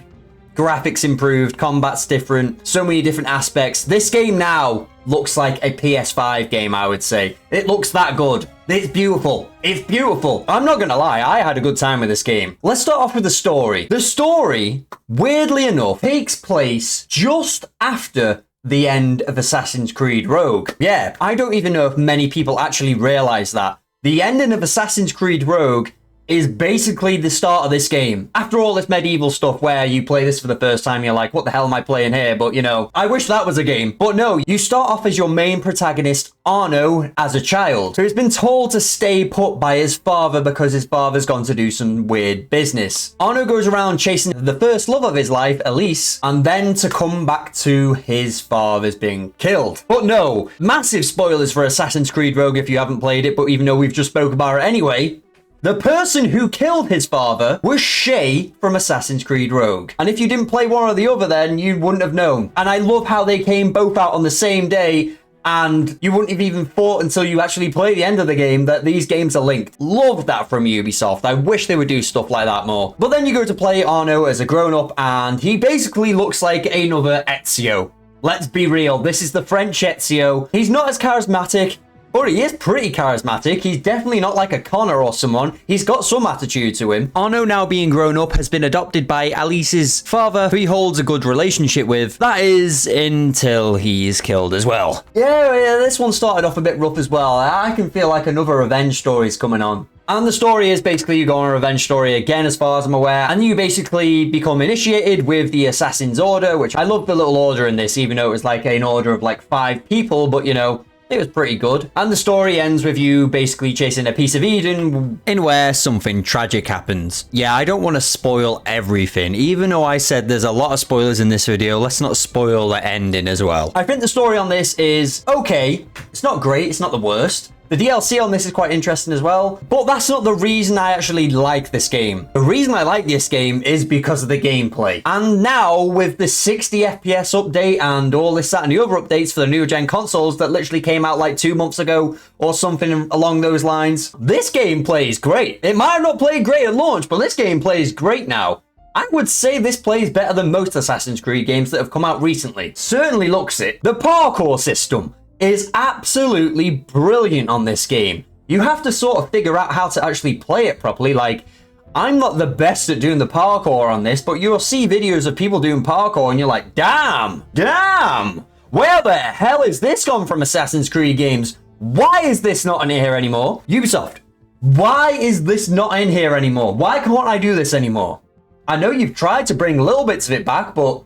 Graphics improved, combat's different, so many different aspects. This game now looks like a PS5 game, I would say. It looks that good. It's beautiful. It's beautiful. I'm not gonna lie, I had a good time with this game. Let's start off with the story. The story, weirdly enough, takes place just after the end of Assassin's Creed Rogue. Yeah, I don't even know if many people actually realize that. The ending of Assassin's Creed Rogue is basically the start of this game. After all this medieval stuff where you play this for the first time, you're like, what the hell am I playing here? But you know, I wish that was a game. But no, you start off as your main protagonist, Arno, as a child, who's been told to stay put by his father because his father's gone to do some weird business. Arno goes around chasing the first love of his life, Elise, and then to come back to his father's being killed. But no, massive spoilers for Assassin's Creed Rogue if you haven't played it, but even though we've just spoke about it anyway, the person who killed his father was Shay from Assassin's Creed Rogue. And if you didn't play one or the other, then you wouldn't have known. And I love how they came both out on the same day, and you wouldn't have even thought until you actually play the end of the game that these games are linked. Love that from Ubisoft. I wish they would do stuff like that more. But then you go to play Arno as a grown-up, and he basically looks like another Ezio. Let's be real, this is the French Ezio. He's not as charismatic, but he is pretty charismatic. He's definitely not like a Connor or someone. He's got some attitude to him. Arno, now being grown up, has been adopted by Alice's father, who he holds a good relationship with. That is, until he's killed as well. Yeah, this one started off a bit rough as well. I can feel like another revenge story's coming on. And the story is basically you go on a revenge story again, as far as I'm aware, and you basically become initiated with the Assassin's Order, which I love the little order in this, even though it was like an order of like 5 people, but you know, it was pretty good. And the story ends with you basically chasing a piece of Eden in where something tragic happens. Yeah, I don't want to spoil everything. Even though I said there's a lot of spoilers in this video, let's not spoil the ending as well. I think the story on this is okay. It's not great. It's not the worst. The DLC on this is quite interesting as well, but that's not the reason I actually like this game. The reason I like this game is because of the gameplay. And now, with the 60 FPS update and all this, that, and the other updates for the new gen consoles that literally came out like 2 months ago or something along those lines, this game plays great. It might have not played great at launch, but this game plays great now. I would say this plays better than most Assassin's Creed games that have come out recently. Certainly looks it. The parkour system is absolutely brilliant on this game. You have to sort of figure out how to actually play it properly. Like, I'm not the best at doing the parkour on this, but you'll see videos of people doing parkour and you're like, damn, where the hell is this gone from Assassin's Creed games? Why is this not in here anymore? Ubisoft, why is this not in here anymore? Why can't I do this anymore? I know you've tried to bring little bits of it back, but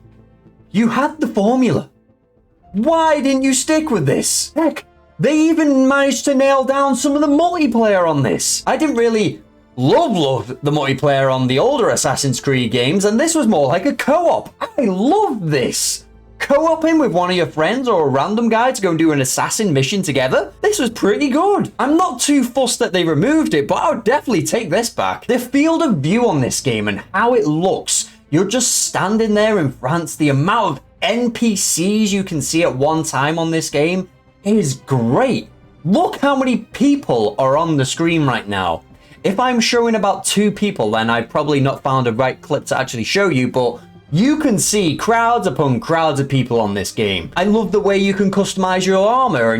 you had the formula. Why didn't you stick with this? Heck, they even managed to nail down some of the multiplayer on this. I didn't really love the multiplayer on the older Assassin's Creed games, and this was more like a co-op. I love this. Co-oping with one of your friends or a random guy to go and do an assassin mission together? This was pretty good. I'm not too fussed that they removed it, but I would definitely take this back. The field of view on this game and how it looks, you're just standing there in France, the amount of NPCs you can see at one time on this game is great. Look how many people are on the screen right now. If I'm showing about 2 people, then I've probably not found a right clip to actually show you, but you can see crowds upon crowds of people on this game. I love the way you can customize your armor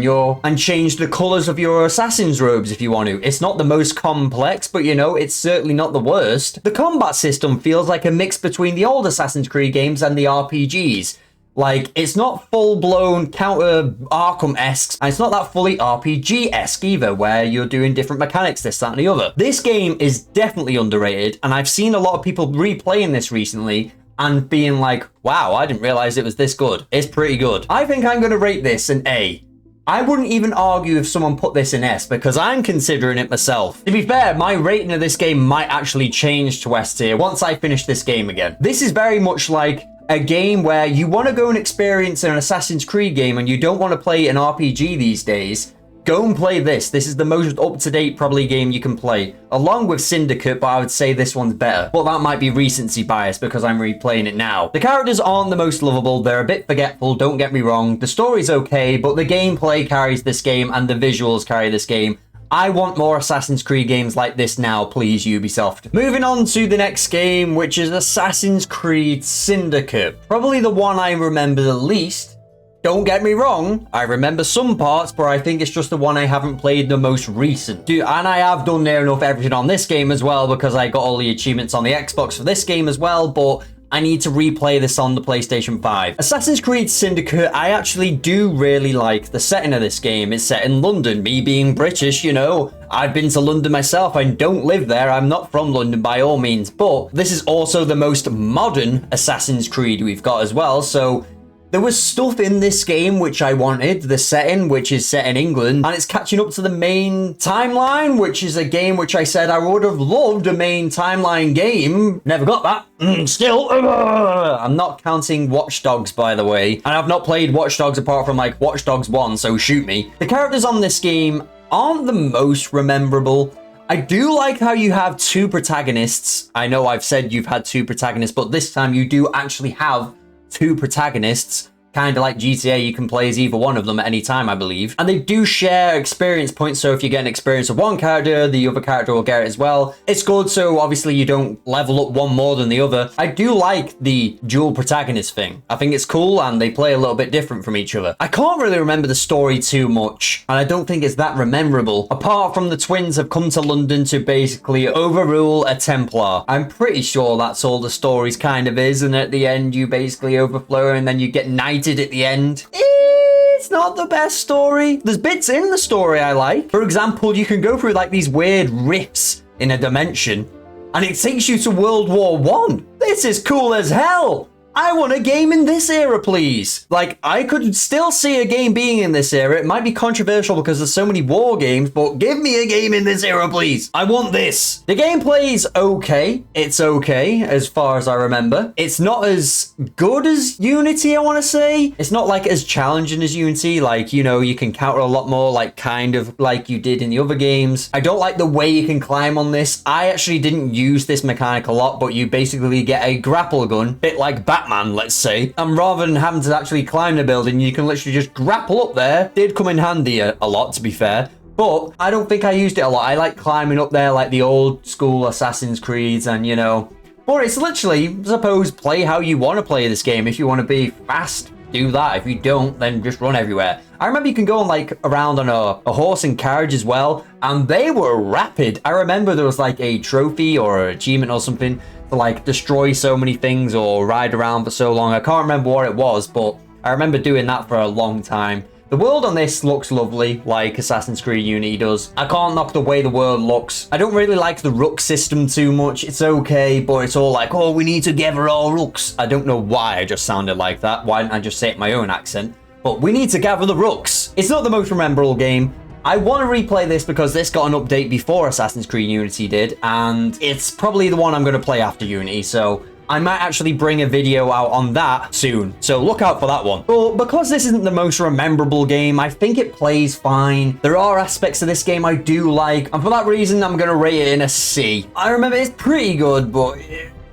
and change the colors of your assassin's robes if you want to. It's not the most complex, but you know, it's certainly not the worst. The combat system feels like a mix between the old Assassin's Creed games and the RPGs. Like, it's not full-blown counter Arkham-esque, and it's not that fully RPG-esque either, where you're doing different mechanics, this, that, and the other. This game is definitely underrated, and I've seen a lot of people replaying this recently and being like, wow, I didn't realize it was this good. It's pretty good. I think I'm going to rate this an A. I wouldn't even argue if someone put this in S, because I'm considering it myself. To be fair, my rating of this game might actually change to S tier once I finish this game again. This is very much like a game where you want to go and experience an Assassin's Creed game and you don't want to play an RPG these days. Go and play this. This is the most up-to-date probably game you can play, along with Syndicate, but I would say this one's better. But that might be recency bias because I'm replaying it now. The characters aren't the most lovable. They're a bit forgetful, don't get me wrong. The story's okay, but the gameplay carries this game and the visuals carry this game. I want more Assassin's Creed games like this now, please, Ubisoft. Moving on to the next game, which is Assassin's Creed Syndicate. Probably the one I remember the least. Don't get me wrong, I remember some parts, but I think it's just the one I haven't played the most recent. Dude, and I have done near enough everything on this game as well, because I got all the achievements on the Xbox for this game as well, but I need to replay this on the PlayStation 5. Assassin's Creed Syndicate, I actually do really like the setting of this game. It's set in London. Me being British, you know, I've been to London myself. I don't live there. I'm not from London by all means, but this is also the most modern Assassin's Creed we've got as well, so there was stuff in this game which I wanted, the setting, which is set in England, and it's catching up to the main timeline, which is a game which I said I would have loved a main timeline game. Never got that. Still, I'm not counting Watch Dogs, by the way, and I've not played Watch Dogs apart from like Watch Dogs 1, so shoot me. The characters on this game aren't the most memorable. I do like how you have two protagonists. I know I've said you've had two protagonists, but this time you do actually have two protagonists. Kind of like GTA, you can play as either one of them at any time, I believe. And they do share experience points, so if you get an experience of one character, the other character will get it as well. It's good, so obviously you don't level up one more than the other. I do like the dual protagonist thing. I think it's cool, and they play a little bit different from each other. I can't really remember the story too much, and I don't think it's that memorable, apart from the twins have come to London to basically overrule a Templar. I'm pretty sure that's all the stories kind of is, and at the end you basically overflow, and then you get knighted at the end. It's not the best story. There's bits in the story I like. For example, you can go through like these weird rifts in a dimension and it takes you to World War I. This is cool as hell. I want a game in this era, please. Like, I could still see a game being in this era. It might be controversial because there's so many war games, but give me a game in this era, please. I want this. The gameplay's okay. It's okay, as far as I remember. It's not as good as Unity, I want to say. It's not, like, as challenging as Unity. Like, you know, you can counter a lot more, like, kind of like you did in the other games. I don't like the way you can climb on this. I actually didn't use this mechanic a lot, but you basically get a grapple gun, bit like Batman, let's say, and rather than having to actually climb the building, you can literally just grapple up there. Did come in handy a lot, to be fair, but I don't think I used it a lot. I like climbing up there like the old school Assassin's Creeds, and you know, but it's literally, I suppose, play how you want to play this game. If you want to be fast, do that. If you don't, then just run everywhere. I remember you can go on like around on a horse and carriage as well, and they were rapid. I remember there was like a trophy or an achievement or something to like destroy so many things or ride around for so long. I can't remember what it was, but I remember doing that for a long time. The world on this looks lovely, like Assassin's Creed Unity does. I can't knock the way the world looks. I don't really like the rook system too much. It's okay, but it's all like, oh, we need to gather our rooks. I don't know why I just sounded like that. Why didn't I just say it in my own accent? But we need to gather the rooks. It's not the most memorable game. I want to replay this because this got an update before Assassin's Creed Unity did, and it's probably the one I'm going to play after Unity, so I might actually bring a video out on that soon, so look out for that one. But because this isn't the most memorable game, I think it plays fine. There are aspects of this game I do like, and for that reason, I'm going to rate it in a C. I remember it's pretty good, but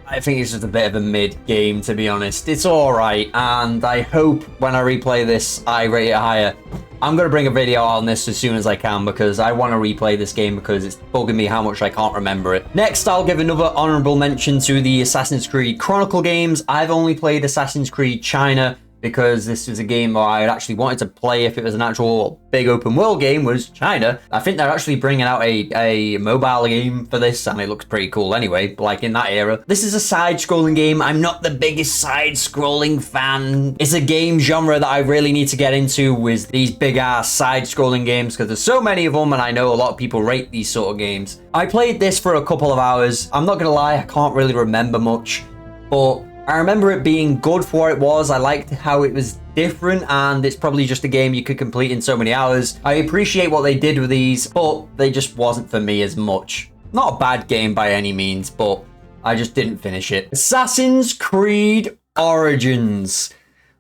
I think it's just a bit of a mid game, to be honest. It's all right, and I hope when I replay this, I rate it higher. I'm going to bring a video on this as soon as I can because I want to replay this game because it's bugging me how much I can't remember it. Next, I'll give another honorable mention to the Assassin's Creed Chronicle games. I've only played Assassin's Creed China because this was a game that I actually wanted to play if it was an actual big open world game, was China. I think they're actually bringing out a mobile game for this, and it looks pretty cool anyway, like in that era. This is a side-scrolling game. I'm not the biggest side-scrolling fan. It's a game genre that I really need to get into with these big-ass side-scrolling games because there's so many of them, and I know a lot of people rate these sort of games. I played this for a couple of hours. I'm not gonna lie, I can't really remember much, but I remember it being good for what it was. I liked how it was different, and it's probably just a game you could complete in so many hours. I appreciate what they did with these, but they just wasn't for me as much. Not a bad game by any means, but I just didn't finish it. Assassin's Creed Origins.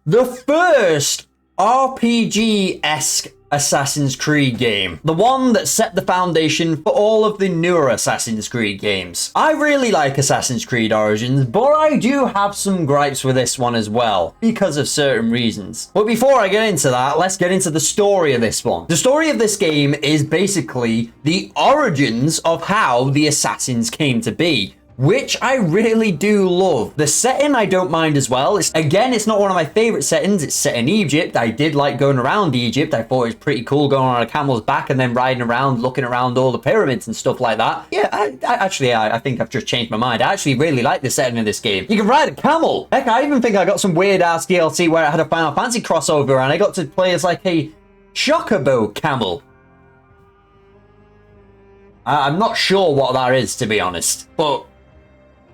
The first RPG-esque Assassin's Creed game. The one that set the foundation for all of the newer Assassin's Creed games. I really like Assassin's Creed Origins, but I do have some gripes with this one as well, because of certain reasons. But before I get into that, let's get into the story of this one. The story of this game is basically the origins of how the Assassins came to be. which I really do love. The setting I don't mind as well. It's not one of my favorite settings. It's set in Egypt. I did like going around Egypt. I thought it was pretty cool going on a camel's back and then riding around, looking around all the pyramids and stuff like that. Yeah, I think I've just changed my mind. I actually really like the setting of this game. You can ride a camel. Heck, I even think I got some weird ass DLC where I had a Final Fantasy crossover and I got to play as like a chocobo camel. I'm not sure what that is, to be honest, but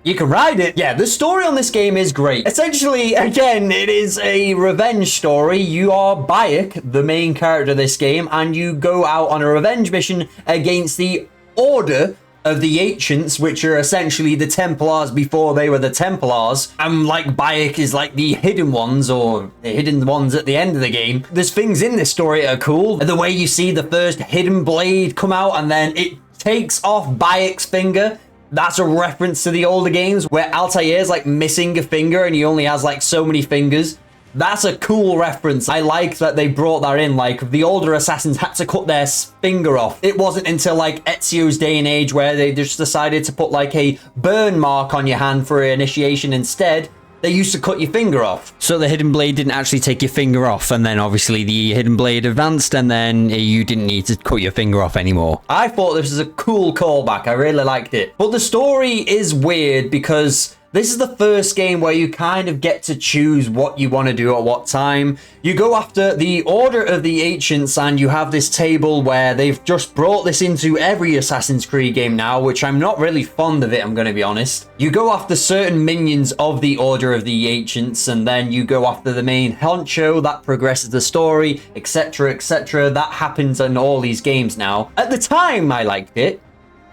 you can ride it. Yeah, the story on this game is great. Essentially, again, it is a revenge story. You are Bayek, the main character of this game, and you go out on a revenge mission against the Order of the Ancients, which are essentially the Templars before they were the Templars. And like Bayek is like the hidden ones, or the hidden ones at the end of the game. There's things in this story that are cool. The way you see the first hidden blade come out and then it takes off Bayek's finger. That's a reference to the older games where Altair is like missing a finger and he only has like so many fingers. That's a cool reference. I like that they brought that in. Like, the older assassins had to cut their finger off. It wasn't until like Ezio's day and age where they just decided to put like a burn mark on your hand for initiation instead. They used to cut your finger off. So the hidden blade didn't actually take your finger off, and then obviously the hidden blade advanced, and then you didn't need to cut your finger off anymore. I thought this was a cool callback. I really liked it. But the story is weird because this is the first game where you kind of get to choose what you want to do at what time. You go after the Order of the Ancients, and you have this table where they've just brought this into every Assassin's Creed game now, which I'm not really fond of it, I'm going to be honest. You go after certain minions of the Order of the Ancients, and then you go after the main honcho that progresses the story, etc, etc. That happens in all these games now. At the time, I liked it.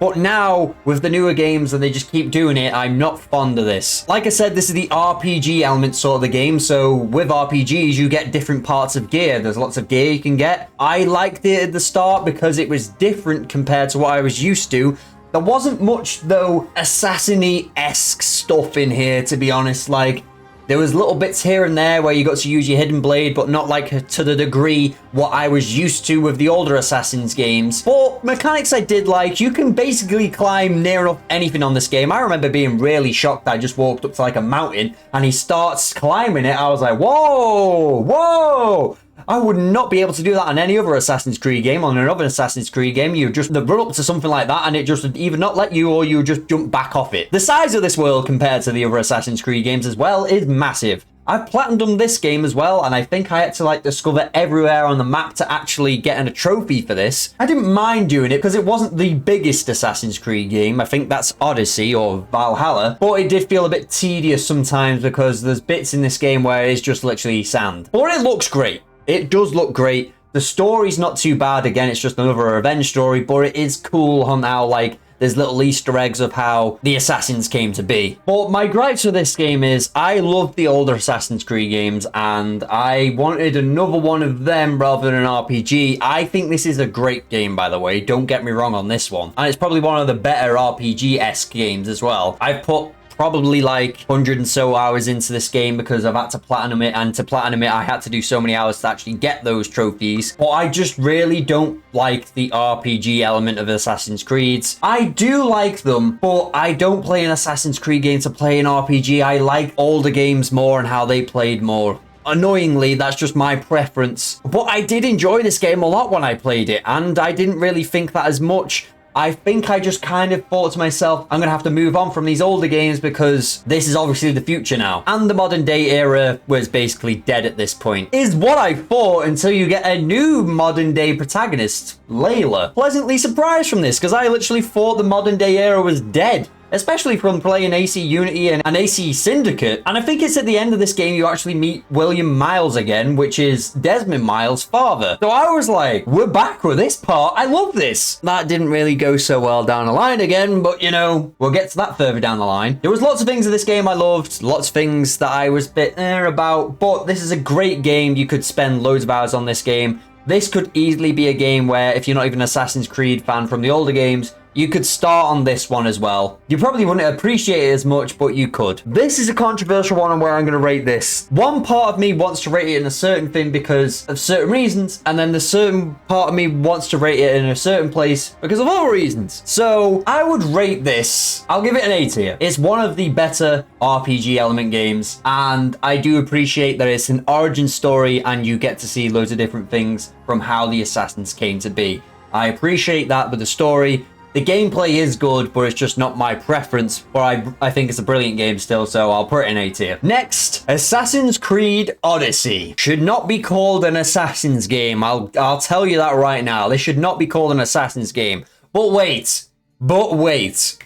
But now, with the newer games and they just keep doing it, I'm not fond of this. Like I said, this is the RPG element sort of the game, so with RPGs, you get different parts of gear. There's lots of gear you can get. I liked it at the start because it was different compared to what I was used to. There wasn't much, though, assassin-y-esque stuff in here, to be honest. Like, there was little bits here and there where you got to use your hidden blade, but not like to the degree what I was used to with the older Assassin's games. But mechanics I did like. You can basically climb near enough anything on this game. I remember being really shocked. I just walked up to like a mountain and he starts climbing it. I was like, whoa, whoa. I would not be able to do that on any other Assassin's Creed game. On another Assassin's Creed game, you just run up to something like that and it just would either not let you or you would just jump back off it. The size of this world compared to the other Assassin's Creed games as well is massive. I've platinumed this game as well, and I think I had to like discover everywhere on the map to actually get a trophy for this. I didn't mind doing it because it wasn't the biggest Assassin's Creed game. I think that's Odyssey or Valhalla, but it did feel a bit tedious sometimes because there's bits in this game where it's just literally sand. But it looks great. It does look great. The story's not too bad. Again, it's just another revenge story, but it is cool on how, like, there's little Easter eggs of how the Assassins came to be. But my gripes with this game is I love the older Assassin's Creed games, and I wanted another one of them rather than an RPG. I think this is a great game, by the way. Don't get me wrong on this one. And it's probably one of the better RPG-esque games as well. I've put probably like 100 and so hours into this game because I've had to platinum it, and to platinum it I had to do so many hours to actually get those trophies. But I just really don't like the RPG element of Assassin's Creed. I do like them, but I don't play an Assassin's Creed game to play an RPG. I like older games more and how they played more. Annoyingly, that's just my preference. But I did enjoy this game a lot when I played it, and I didn't really think that as much. I think I just kind of thought to myself, I'm going to have to move on from these older games because this is obviously the future now. And the modern day era was basically dead at this point. Is what I thought until you get a new modern day protagonist, Layla. Pleasantly surprised from this because I literally thought the modern day era was dead. Especially from playing AC Unity and AC Syndicate. And I think it's at the end of this game you actually meet William Miles again, which is Desmond Miles' father. So I was like, we're back with this part. I love this. That didn't really go so well down the line again, but you know, we'll get to that further down the line. There was lots of things in this game I loved, lots of things that I was a bit about, but this is a great game. You could spend loads of hours on this game. This could easily be a game where if you're not even an Assassin's Creed fan from the older games, you could start on this one as well. You probably wouldn't appreciate it as much, but you could. This is a controversial one on where I'm going to rate this. One part of me wants to rate it in a certain thing because of certain reasons, and then the certain part of me wants to rate it in a certain place because of other reasons. So I would rate this, I'll give it an A tier. It's one of the better RPG element games, and I do appreciate that it's an origin story and you get to see loads of different things from how the assassins came to be. I appreciate that with the story. The gameplay is good, but it's just not my preference. But I think it's a brilliant game still, so I'll put it in A tier. Next, Assassin's Creed Odyssey. Should not be called an Assassin's game. I'll tell you that right now. This should not be called an Assassin's game. But wait.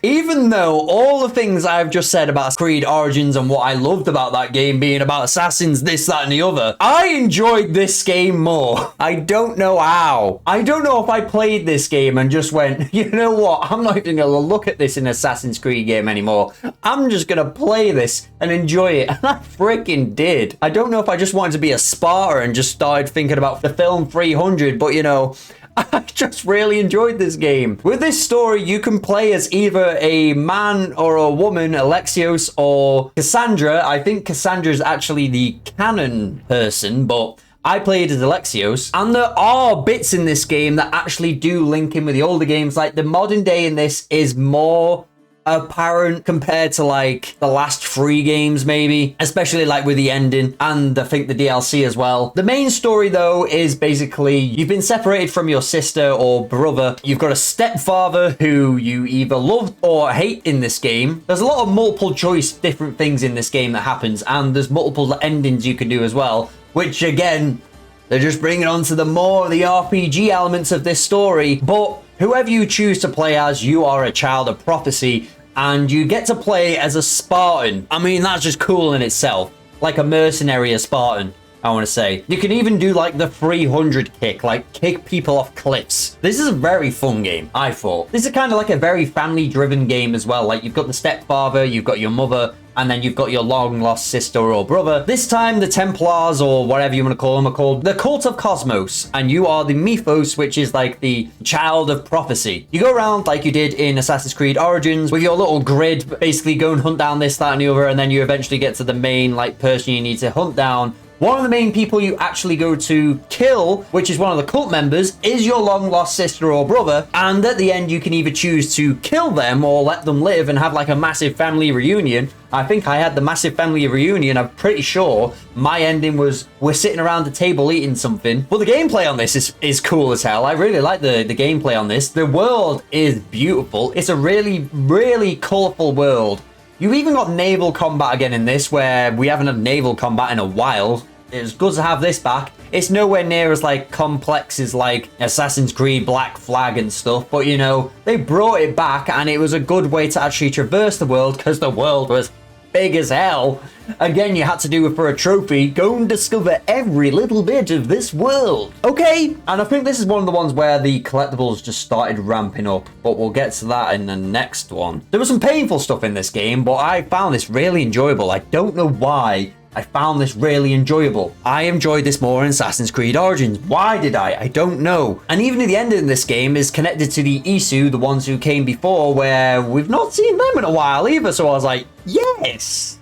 Even though all the things I've just said about Creed Origins and what I loved about that game being about assassins, this, that, and the other, I enjoyed this game more. I don't know how. I don't know if I played this game and just went, you know what, I'm not even gonna look at this in Assassin's Creed game anymore. I'm just gonna play this and enjoy it. And I freaking did. I don't know if I just wanted to be a Sparta and just started thinking about the film 300, but you know, I just really enjoyed this game. With this story, you can play as either a man or a woman, Alexios or Cassandra. I think Cassandra is actually the canon person, but I played as Alexios. And there are bits in this game that actually do link in with the older games. Like the modern day in this is more apparent compared to like the last 3 games maybe, especially like with the ending and I think the DLC as well. The main story though is basically you've been separated from your sister or brother. You've got a stepfather who you either love or hate in this game. There's a lot of multiple choice different things in this game that happens, and there's multiple endings you can do as well, which again, they're just bringing on to the RPG elements of this story. But whoever you choose to play as, you are a child of prophecy, and you get to play as a Spartan. I mean, that's just cool in itself. Like a mercenary, a Spartan, I want to say. You can even do like the 300 kick, like kick people off cliffs. This is a very fun game, I thought. This is kind of like a very family-driven game as well. Like you've got the stepfather, you've got your mother, and then you've got your long-lost sister or brother. This time, the Templars, or whatever you want to call them, are called the Cult of Cosmos, and you are the Mythos, which is like the child of prophecy. You go around like you did in Assassin's Creed Origins with your little grid, basically go and hunt down this, that, and the other, and then you eventually get to the main like person you need to hunt down. One of the main people you actually go to kill, which is one of the cult members, is your long-lost sister or brother, and at the end you can either choose to kill them or let them live and have like a massive family reunion. I think I had the massive family reunion. I'm pretty sure my ending was we're sitting around the table eating something. But the gameplay on this is cool as hell. I really like the gameplay on this. The world is beautiful. It's a really, really colourful world. You even got naval combat again in this, where we haven't had naval combat in a while. It's good to have this back. It's nowhere near as like complex as like Assassin's Creed Black Flag and stuff, but you know, they brought it back and it was a good way to actually traverse the world because the world was big as hell. Again, you had to do it for a trophy. Go and discover every little bit of this world. Okay, and I think this is one of the ones where the collectibles just started ramping up, but we'll get to that in the next one. There was some painful stuff in this game, but I found this really enjoyable. I don't know why I found this really enjoyable. I enjoyed this more in Assassin's Creed Origins. Why did I? I don't know. And even at the end of this game is connected to the Isu, the ones who came before, where we've not seen them in a while either. So I was like, yes,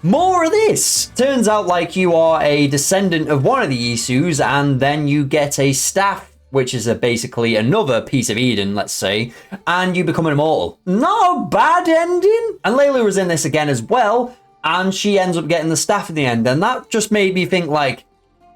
more of this. Turns out like you are a descendant of one of the Isus, and then you get a staff, which is basically another piece of Eden, let's say, and you become an immortal. Not a bad ending. And Layla was in this again as well, and she ends up getting the staff in the end, and that just made me think like,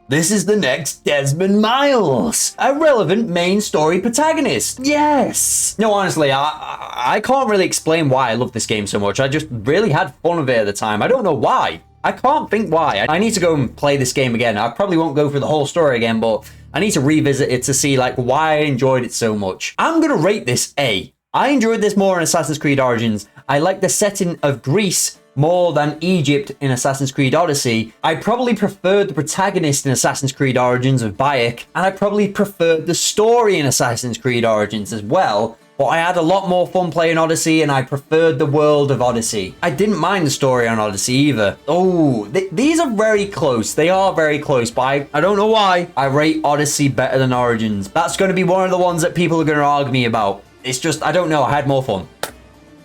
this is the next Desmond Miles, a relevant main story protagonist. Yes. No, honestly, I can't really explain why I love this game so much. I just really had fun with it at the time. I don't know why. I can't think why. I need to go and play this game again. I probably won't go through the whole story again, but I need to revisit it to see like why I enjoyed it so much. I'm gonna rate this A. I enjoyed this more in Assassin's Creed Origins. I like the setting of Greece more than Egypt in Assassin's Creed Odyssey. I probably preferred the protagonist in Assassin's Creed Origins of Bayek, and I probably preferred the story in Assassin's Creed Origins as well. But I had a lot more fun playing Odyssey, and I preferred the world of Odyssey. I didn't mind the story on Odyssey either. Oh, these are very close. They are very close, but I don't know why I rate Odyssey better than Origins. That's going to be one of the ones that people are going to argue me about. It's just, I don't know, I had more fun.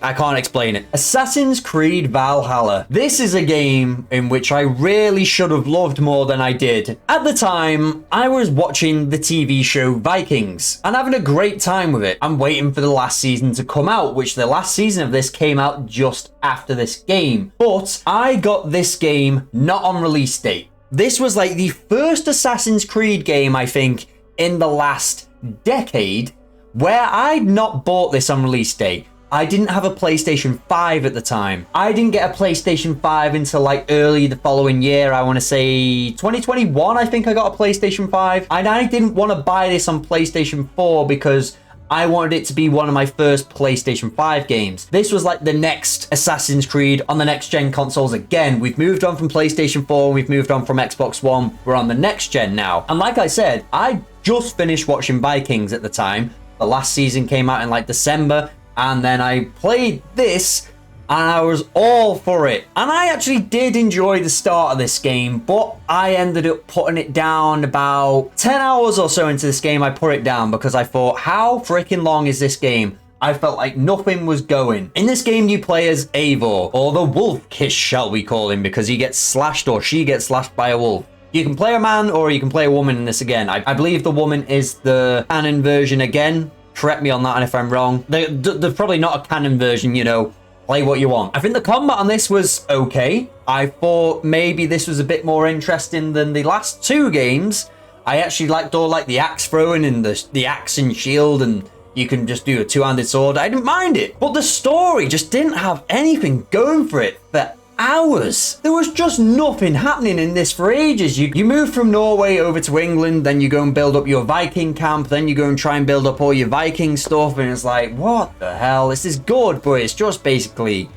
I can't explain it. Assassin's Creed Valhalla. This is a game in which I really should have loved more than I did. At the time, I was watching the TV show Vikings and having a great time with it. I'm waiting for the last season to come out, which the last season of this came out just after this game. But I got this game not on release date. This was like the first Assassin's Creed game, I think, in the last decade where I'd not bought this on release date. I didn't have a PlayStation 5 at the time. I didn't get a PlayStation 5 until like early the following year. I want to say 2021, I think I got a PlayStation 5. And I didn't want to buy this on PlayStation 4 because I wanted it to be one of my first PlayStation 5 games. This was like the next Assassin's Creed on the next gen consoles again. We've moved on from PlayStation 4, we've moved on from Xbox One. We're on the next gen now. And like I said, I just finished watching Vikings at the time. The last season came out in like December. And then I played this and I was all for it. And I actually did enjoy the start of this game, but I ended up putting it down about 10 hours or so into this game. I put it down because I thought, how freaking long is this game? I felt like nothing was going. In this game, you play as Eivor, or the Wolf Kiss, shall we call him, because he gets slashed or she gets slashed by a wolf. You can play a man or you can play a woman in this again. I believe the woman is the canon version again. Correct me on that, and if I'm wrong. There's probably not a canon version, you know. Play what you want. I think the combat on this was okay. I thought maybe this was a bit more interesting than the last two games. I actually liked all like the axe throwing and the axe and shield, and you can just do a two-handed sword. I didn't mind it. But the story just didn't have anything going for it for hours. There was just nothing happening in this for ages. You move from Norway over to England, then you go and build up your Viking camp, then you go and try and build up all your Viking stuff, and it's like, what the hell? This is good, but it's just basically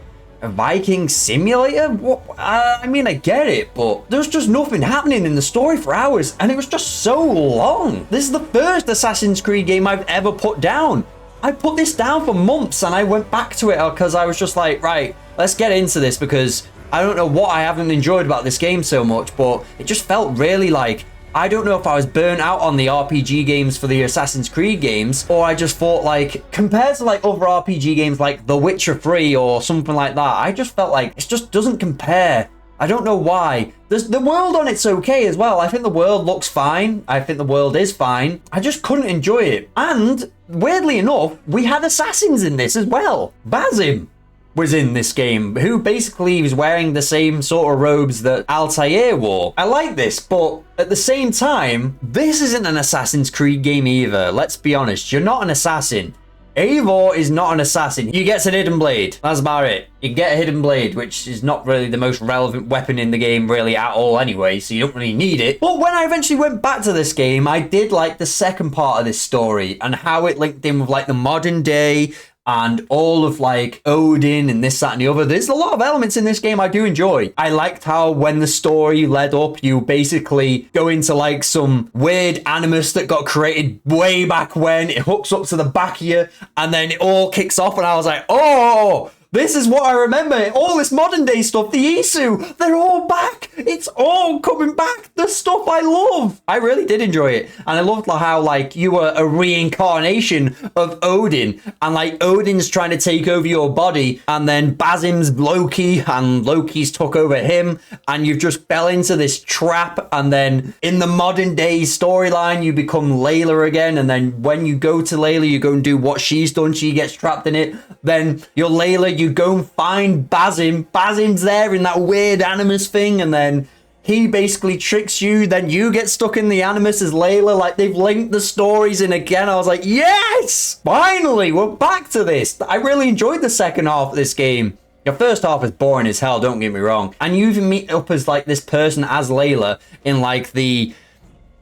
a Viking simulator? What? I mean, I get it, but there's just nothing happening in the story for hours, and it was just so long. This is the first Assassin's Creed game I've ever put down. I put this down for months and I went back to it because I was just like, right, let's get into this, because I don't know what I haven't enjoyed about this game so much, but it just felt really like, I don't know if I was burnt out on the RPG games for the Assassin's Creed games, or I just thought like, compared to like other RPG games like The Witcher 3 or something like that, I just felt like it just doesn't compare. I don't know why. The world on it's okay as well. I think the world looks fine. I think the world is fine. I just couldn't enjoy it. And weirdly enough, we had assassins in this as well. Basim was in this game, who basically was wearing the same sort of robes that Altair wore. I like this, but at the same time, this isn't an Assassin's Creed game either. Let's be honest, you're not an assassin. Eivor is not an assassin. You get a hidden blade. That's about it. You get a hidden blade, which is not really the most relevant weapon in the game really at all anyway, so you don't really need it. But when I eventually went back to this game, I did like the second part of this story and how it linked in with like the modern day and all of like Odin and this, that, and the other. There's a lot of elements in this game I do enjoy. I liked how when the story led up, you basically go into like some weird animus that got created way back when. It hooks up to the back of you and then it all kicks off, and I was like, oh, this is what I remember. All this modern day stuff, the Isu, they're all back. It's all coming back. The stuff I love. I really did enjoy it. And I loved how like you were a reincarnation of Odin, and like Odin's trying to take over your body, and then Basim's Loki and Loki's took over him, and you've just fell into this trap. And then in the modern day storyline, you become Layla again. And then when you go to Layla, you go and do what she's done. She gets trapped in it. Then you're Layla, you go and find Basim. Basim's there in that weird animus thing, and then he basically tricks you. Then you get stuck in the animus as Layla. Like, they've linked the stories in again. I was like, yes! Finally, we're back to this. I really enjoyed the second half of this game. The first half is boring as hell, don't get me wrong. And you even meet up as like this person as Layla in like the,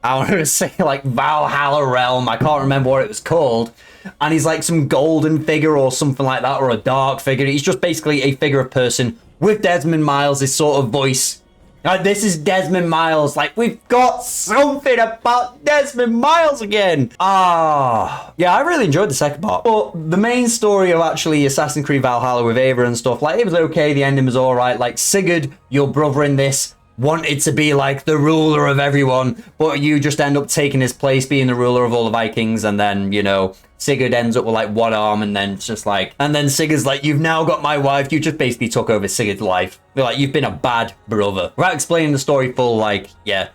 I want to say like Valhalla realm. I can't remember what it was called. And he's like some golden figure or something like that, or a dark figure. He's just basically a figure of person with Desmond Miles' sort of voice. This is Desmond Miles. Like, we've got something about Desmond Miles again. Yeah, I really enjoyed the second part. But the main story of actually Assassin's Creed Valhalla with Eivor and stuff, like, it was okay. The ending was all right. Like, Sigurd, your brother in this, wanted to be like the ruler of everyone, but you just end up taking his place, being the ruler of all the Vikings, and then, you know, Sigurd ends up with like one arm, and then it's just like, and then Sigurd's like, you've now got my wife. You just basically took over Sigurd's life. You're like, you've been a bad brother. Without explaining the story full, like, yeah.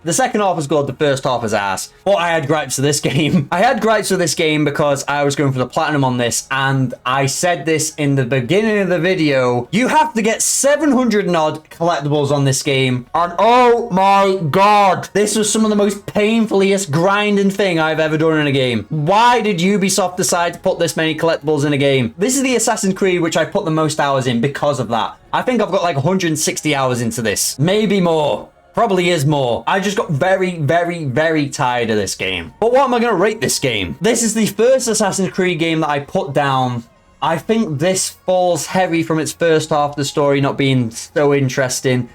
The second half was good, the first half was ass. But I had gripes with this game. I had gripes with this game because I was going for the platinum on this, and I said this in the beginning of the video. You have to get 700 and odd collectibles on this game. And oh my god, this was some of the most painfuliest grinding thing I've ever done in a game. Why did Ubisoft decide to put this many collectibles in a game? This is the Assassin's Creed which I put the most hours in because of that. I think I've got like 160 hours into this. Maybe more. Probably is more. I just got very, very, very tired of this game. But what am I going to rate this game? This is the first Assassin's Creed game that I put down. I think this falls heavy from its first half of the story not being so interesting.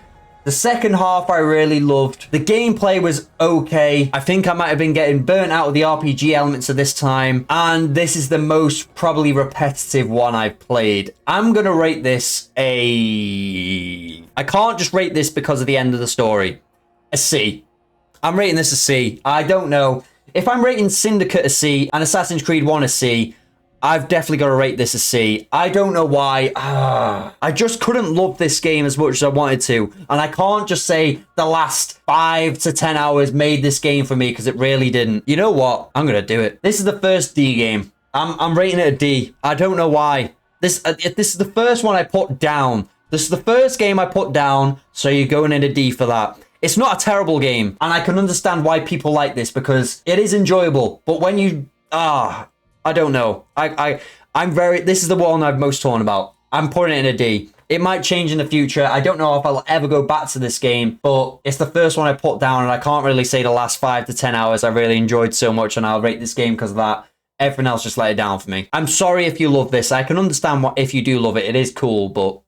The second half I really loved. The gameplay was okay. I think I might have been getting burnt out of the RPG elements of this time. And this is the most probably repetitive one I've played. I'm going to rate this a... I can't just rate this because of the end of the story. A C. I'm rating this a C. I don't know. If I'm rating Syndicate a C and Assassin's Creed 1 a C, I've definitely got to rate this a C. I don't know why. I just couldn't love this game as much as I wanted to. And I can't just say the last 5 to 10 hours made this game for me, because it really didn't. You know what? I'm going to do it. This is the first D game. I'm rating it a D. I don't know why. This is the first one I put down. This is the first game I put down, so you're going in a D for that. It's not a terrible game, and I can understand why people like this, because it is enjoyable. But when you... I don't know. This is the one I'm most torn about. I'm putting it in a D. It might change in the future. I don't know if I'll ever go back to this game, but it's the first one I put down, and I can't really say the last 5 to 10 hours I really enjoyed so much, and I'll rate this game because of that. Everything else just let it down for me. I'm sorry if you love this. I can understand if you do love it. It is cool, but...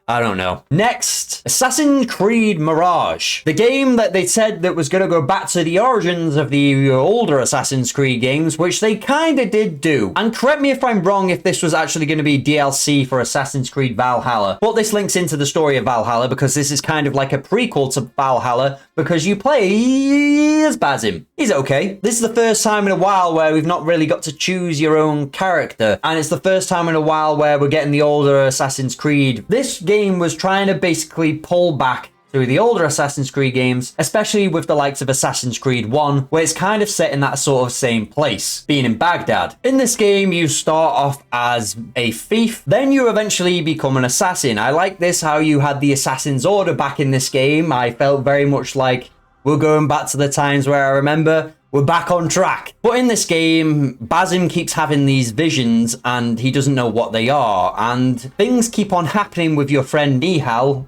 I don't know. Next, Assassin's Creed Mirage. The game that they said that was going to go back to the origins of the older Assassin's Creed games, which they kind of did do. And correct me if I'm wrong if this was actually going to be DLC for Assassin's Creed Valhalla. But this links into the story of Valhalla, because this is kind of like a prequel to Valhalla, because you play as Basim. He's okay. This is the first time in a while where we've not really got to choose your own character. And it's the first time in a while where we're getting the older Assassin's Creed. This game was trying to basically pull back to the older Assassin's Creed games, especially with the likes of Assassin's Creed 1, where it's kind of set in that sort of same place, being in Baghdad. In this game, you start off as a thief, then you eventually become an assassin. I like this, how you had the Assassin's Order back in this game. I felt very much like we're going back to the times where I remember we're back on track. But in this game, Basim keeps having these visions and he doesn't know what they are. And things keep on happening with your friend Nihal,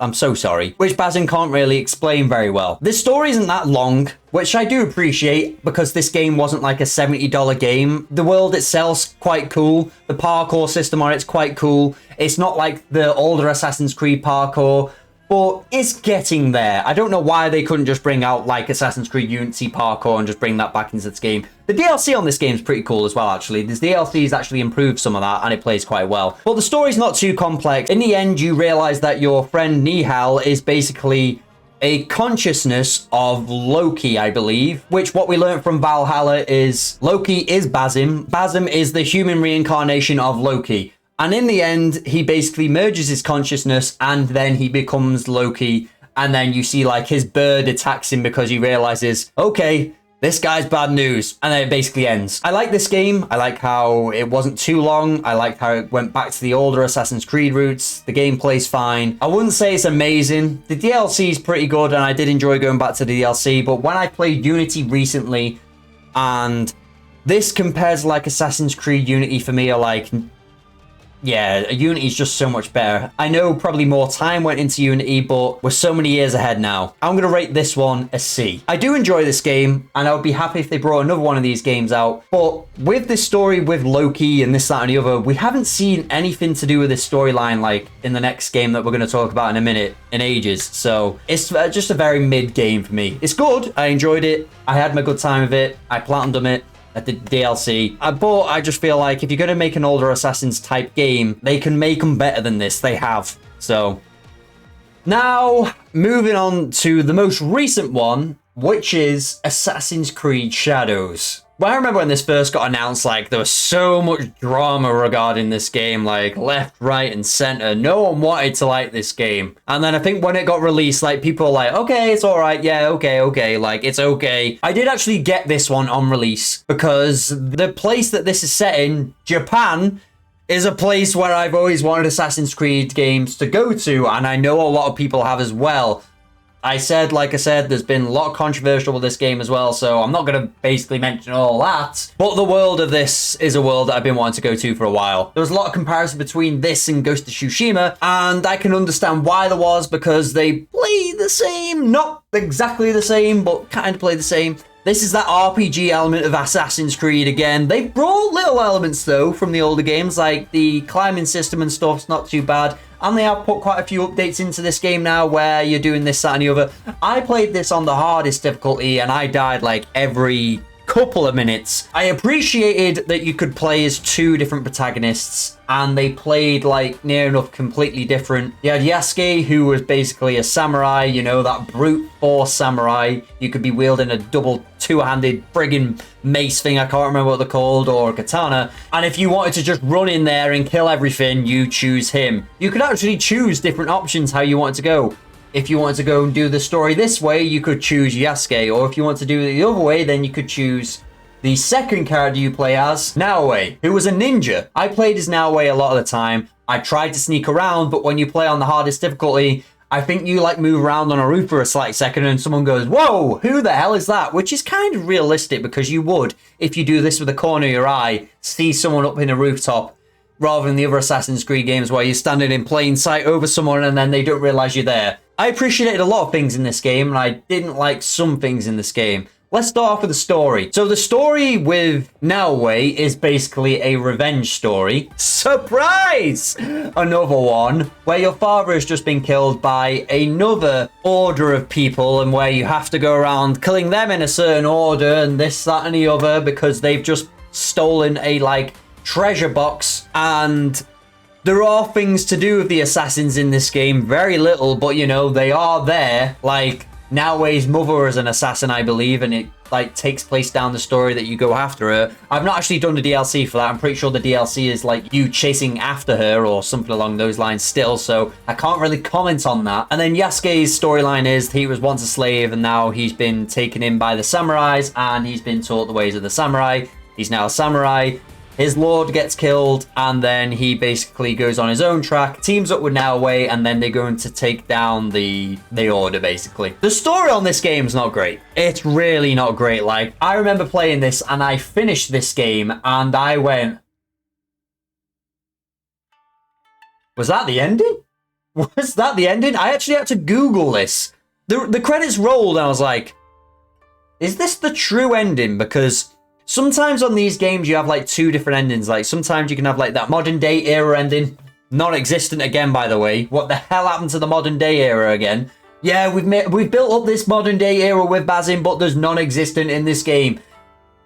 I'm so sorry, which Basim can't really explain very well. This story isn't that long, which I do appreciate, because this game wasn't like a $70 game. The world itself's quite cool. The parkour system on it's quite cool. It's not like the older Assassin's Creed parkour, but it's getting there. I don't know why they couldn't just bring out like Assassin's Creed Unity parkour and just bring that back into this game. The DLC on this game is pretty cool as well, actually. This DLC's actually improved some of that, and it plays quite well. But the story's not too complex. In the end, you realize that your friend Nihal is basically a consciousness of Loki, I believe, which what we learned from Valhalla is Loki is Basim. Basim is the human reincarnation of Loki. And in the end, he basically merges his consciousness and then he becomes Loki. And then you see like his bird attacks him because he realizes, okay, this guy's bad news. And then it basically ends. I like this game. I like how it wasn't too long. I liked how it went back to the older Assassin's Creed roots. The gameplay's fine. I wouldn't say it's amazing. The DLC is pretty good and I did enjoy going back to the DLC. But when I played Unity recently, and this compares like Assassin's Creed Unity for me, are like... yeah, Unity's just so much better. I know probably more time went into Unity, but we're so many years ahead now. I'm going to rate this one a C. I do enjoy this game, and I would be happy if they brought another one of these games out. But with this story with Loki and this, that, and the other, we haven't seen anything to do with this storyline, like in the next game that we're going to talk about in a minute, in ages. So it's just a very mid game for me. It's good. I enjoyed it. I had my good time with it. I platinumed it at the DLC. But I just feel like if you're going to make an older Assassin's type game, they can make them better than this. They have. So now moving on to the most recent one, which is Assassin's Creed Shadows. Well, I remember when this first got announced, like, there was so much drama regarding this game, like, left, right, and center. No one wanted to like this game. And then I think when it got released, like, people were like, okay, it's all right. Yeah, okay. Like, it's okay. I did actually get this one on release because the place that this is set in, Japan, is a place where I've always wanted Assassin's Creed games to go to, and I know a lot of people have as well. Like I said, there's been a lot of controversial with this game as well, so I'm not going to basically mention all that. But the world of this is a world that I've been wanting to go to for a while. There was a lot of comparison between this and Ghost of Tsushima, and I can understand why there was, because they play the same. Not exactly the same, but kind of play the same. This is that RPG element of Assassin's Creed again. They brought little elements, though, from the older games, like the climbing system and stuff's not too bad. And they have put quite a few updates into this game now where you're doing this, that, and the other. I played this on the hardest difficulty, and I died like every couple of minutes. I appreciated that you could play as two different protagonists, and they played like near enough completely different. You had Yasuke, who was basically a samurai, you know, that brute force samurai. You could be wielding a double two-handed friggin' mace thing, I can't remember what they're called, or a katana. And if you wanted to just run in there and kill everything, you choose him. You could actually choose different options how you wanted to go. If you wanted to go and do the story this way, you could choose Yasuke. Or if you want to do it the other way, then you could choose the second character you play as, Naoe, who was a ninja. I played as Naoe a lot of the time. I tried to sneak around, but when you play on the hardest difficulty, I think you like move around on a roof for a slight second and someone goes, whoa, who the hell is that? Which is kind of realistic because you would, if you do this with the corner of your eye, see someone up in a rooftop, rather than the other Assassin's Creed games where you're standing in plain sight over someone and then they don't realize you're there. I appreciated a lot of things in this game, and I didn't like some things in this game. Let's start off with the story. So the story with Naoe is basically a revenge story. Surprise! Another one where your father has just been killed by another order of people, and where you have to go around killing them in a certain order and this, that, and the other because they've just stolen a, like, treasure box. And there are things to do with the assassins in this game. Very little, but, you know, they are there. Like, Naoe's mother is an assassin, I believe, and it, like, takes place down the story that you go after her. I've not actually done the DLC for that. I'm pretty sure the DLC is, like, you chasing after her or something along those lines still, so I can't really comment on that. And then Yasuke's storyline is he was once a slave, and now he's been taken in by the samurais, and he's been taught the ways of the samurai. He's now a samurai. His lord gets killed, and then he basically goes on his own track, teams up with Naoe, and then they're going to take down the order, basically. The story on this game is not great. It's really not great. Like, I remember playing this, and I finished this game, and I went, was that the ending? Was that the ending? I actually had to Google this. The credits rolled, and I was like, is this the true ending? Because sometimes on these games you have like two different endings. Like sometimes you can have like that modern day era ending, non-existent again, by the way. What the hell happened to the modern day era again? Yeah, we've built up this modern day era with Bazin, but there's non-existent in this game.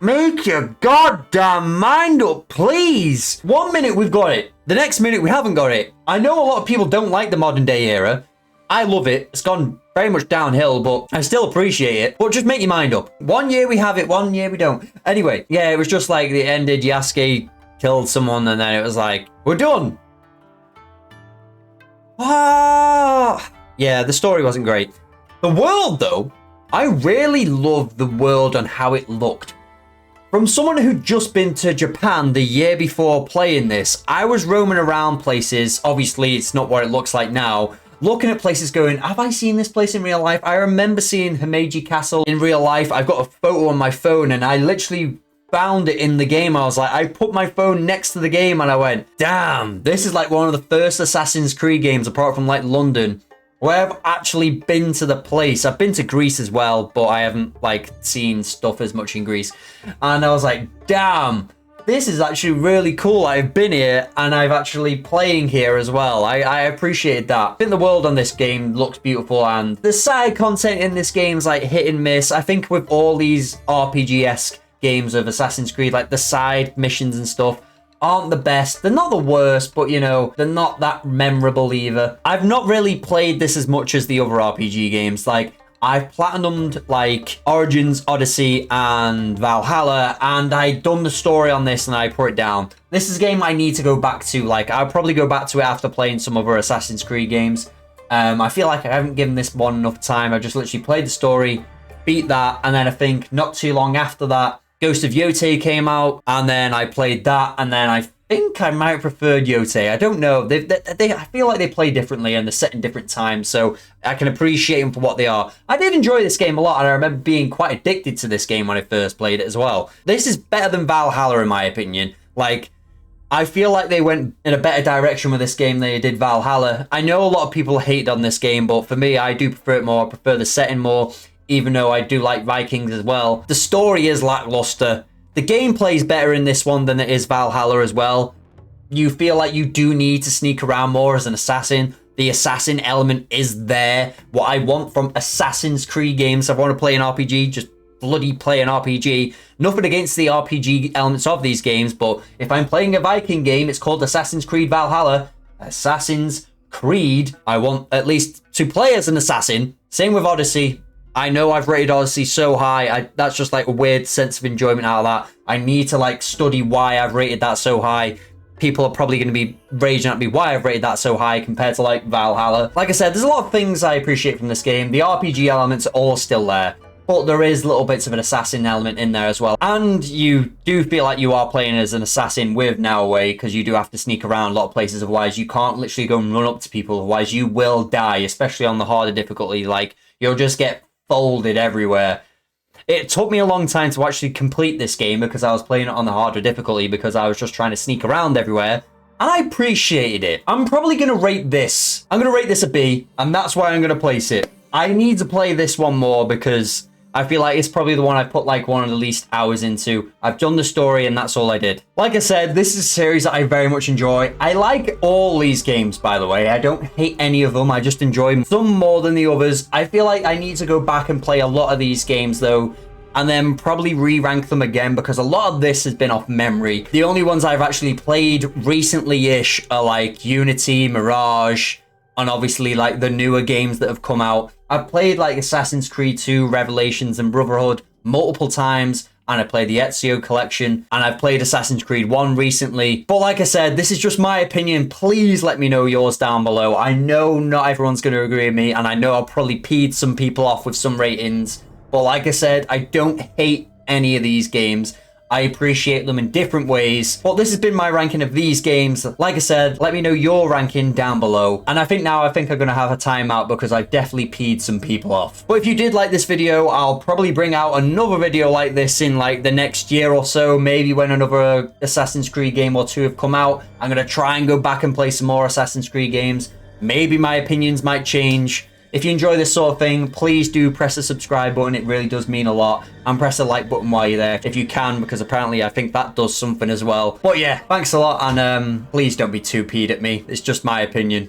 Make your goddamn mind up, please. 1 minute we've got it, the next minute we haven't got it. I know a lot of people don't like the modern day era. I love it. It's gone very much downhill, but I still appreciate it. But just make your mind up. 1 year we have it, 1 year we don't. Anyway, yeah, it was just like it ended. Yasuke killed someone, and then it was like, we're done. Ah, yeah, the story wasn't great. The world, though, I really loved the world and how it looked. From someone who'd just been to Japan the year before playing this, I was roaming around places. Obviously, it's not what it looks like now. Looking at places going, have I seen this place in real life? I remember seeing Himeji Castle in real life. I've got a photo on my phone, and I literally found it in the game. I was like, I put my phone next to the game, and I went, damn, this is like one of the first Assassin's Creed games, apart from like London, where I've actually been to the place. I've been to Greece as well, but I haven't like seen stuff as much in Greece. And I was like, damn, this is actually really cool. I've been here and I've actually playing here as well. I appreciate that. I think the world on this game looks beautiful, and the side content in this game is like hit and miss. I think with all these RPG-esque games of Assassin's Creed, like the side missions and stuff aren't the best. They're not the worst, but you know, they're not that memorable either. I've not really played this as much as the other RPG games. Like, I've platinumed like Origins, Odyssey, and Valhalla, and I'd done the story on this and I put it down. This is a game I need to go back to. Like, I'll probably go back to it after playing some other Assassin's Creed games. I feel like I haven't given this one enough time. I just literally played the story, beat that, and then I think not too long after that, Ghost of Yotei came out, and then I played that, and then I think I might have preferred Yotei. I don't know. I feel like they play differently and they're set in different times, so I can appreciate them for what they are. I did enjoy this game a lot, and I remember being quite addicted to this game when I first played it as well. This is better than Valhalla, in my opinion. Like, I feel like they went in a better direction with this game than they did Valhalla. I know a lot of people hate on this game, but for me, I do prefer it more. I prefer the setting more, even though I do like Vikings as well. The story is lackluster. The gameplay is better in this one than it is Valhalla as well. You feel like you do need to sneak around more as an assassin. The assassin element is there. What I want from Assassin's Creed games, if I want to play an RPG, just bloody play an RPG. Nothing against the RPG elements of these games, but if I'm playing a Viking game, it's called Assassin's Creed Valhalla. Assassin's Creed, I want at least to play as an assassin. Same with Odyssey. I know I've rated Odyssey so high. That's just like a weird sense of enjoyment out of that. I need to like study why I've rated that so high. People are probably going to be raging at me why I've rated that so high compared to like Valhalla. Like I said, there's a lot of things I appreciate from this game. The RPG elements are all still there, but there is little bits of an assassin element in there as well. And you do feel like you are playing as an assassin with Now Away, because you do have to sneak around a lot of places. Otherwise, you can't literally go and run up to people. Otherwise, you will die, especially on the harder difficulty. Like, you'll just get folded everywhere. It took me a long time to actually complete this game because I was playing it on the harder difficulty because I was just trying to sneak around everywhere. And I appreciated it. I'm probably going to rate this. I'm going to rate this a B, and that's why I'm going to place it. I need to play this one more because I feel like it's probably the one I put like one of the least hours into. I've done the story and that's all I did. Like I said, this is a series that I very much enjoy. I like all these games, by the way. I don't hate any of them. I just enjoy some more than the others. I feel like I need to go back and play a lot of these games though, and then probably re-rank them again because a lot of this has been off memory. The only ones I've actually played recently-ish are like Unity, Mirage, and obviously like the newer games that have come out. I've played like Assassin's Creed 2, Revelations, and Brotherhood multiple times, and I played the Ezio collection, and I've played Assassin's Creed 1 recently. But like I said, this is just my opinion. Please let me know yours down below. I know not everyone's going to agree with me, and I know I'll probably peed some people off with some ratings. But like I said, I don't hate any of these games. I appreciate them in different ways. But this has been my ranking of these games. Like I said, let me know your ranking down below. And I think I'm going to have a timeout because I definitely peed some people off. But if you did like this video, I'll probably bring out another video like this in like the next year or so. Maybe when another Assassin's Creed game or two have come out. I'm going to try and go back and play some more Assassin's Creed games. Maybe my opinions might change. If you enjoy this sort of thing, please do press the subscribe button. It really does mean a lot. And press the like button while you're there, if you can, because apparently I think that does something as well. But yeah, thanks a lot, and please don't be too peed at me. It's just my opinion.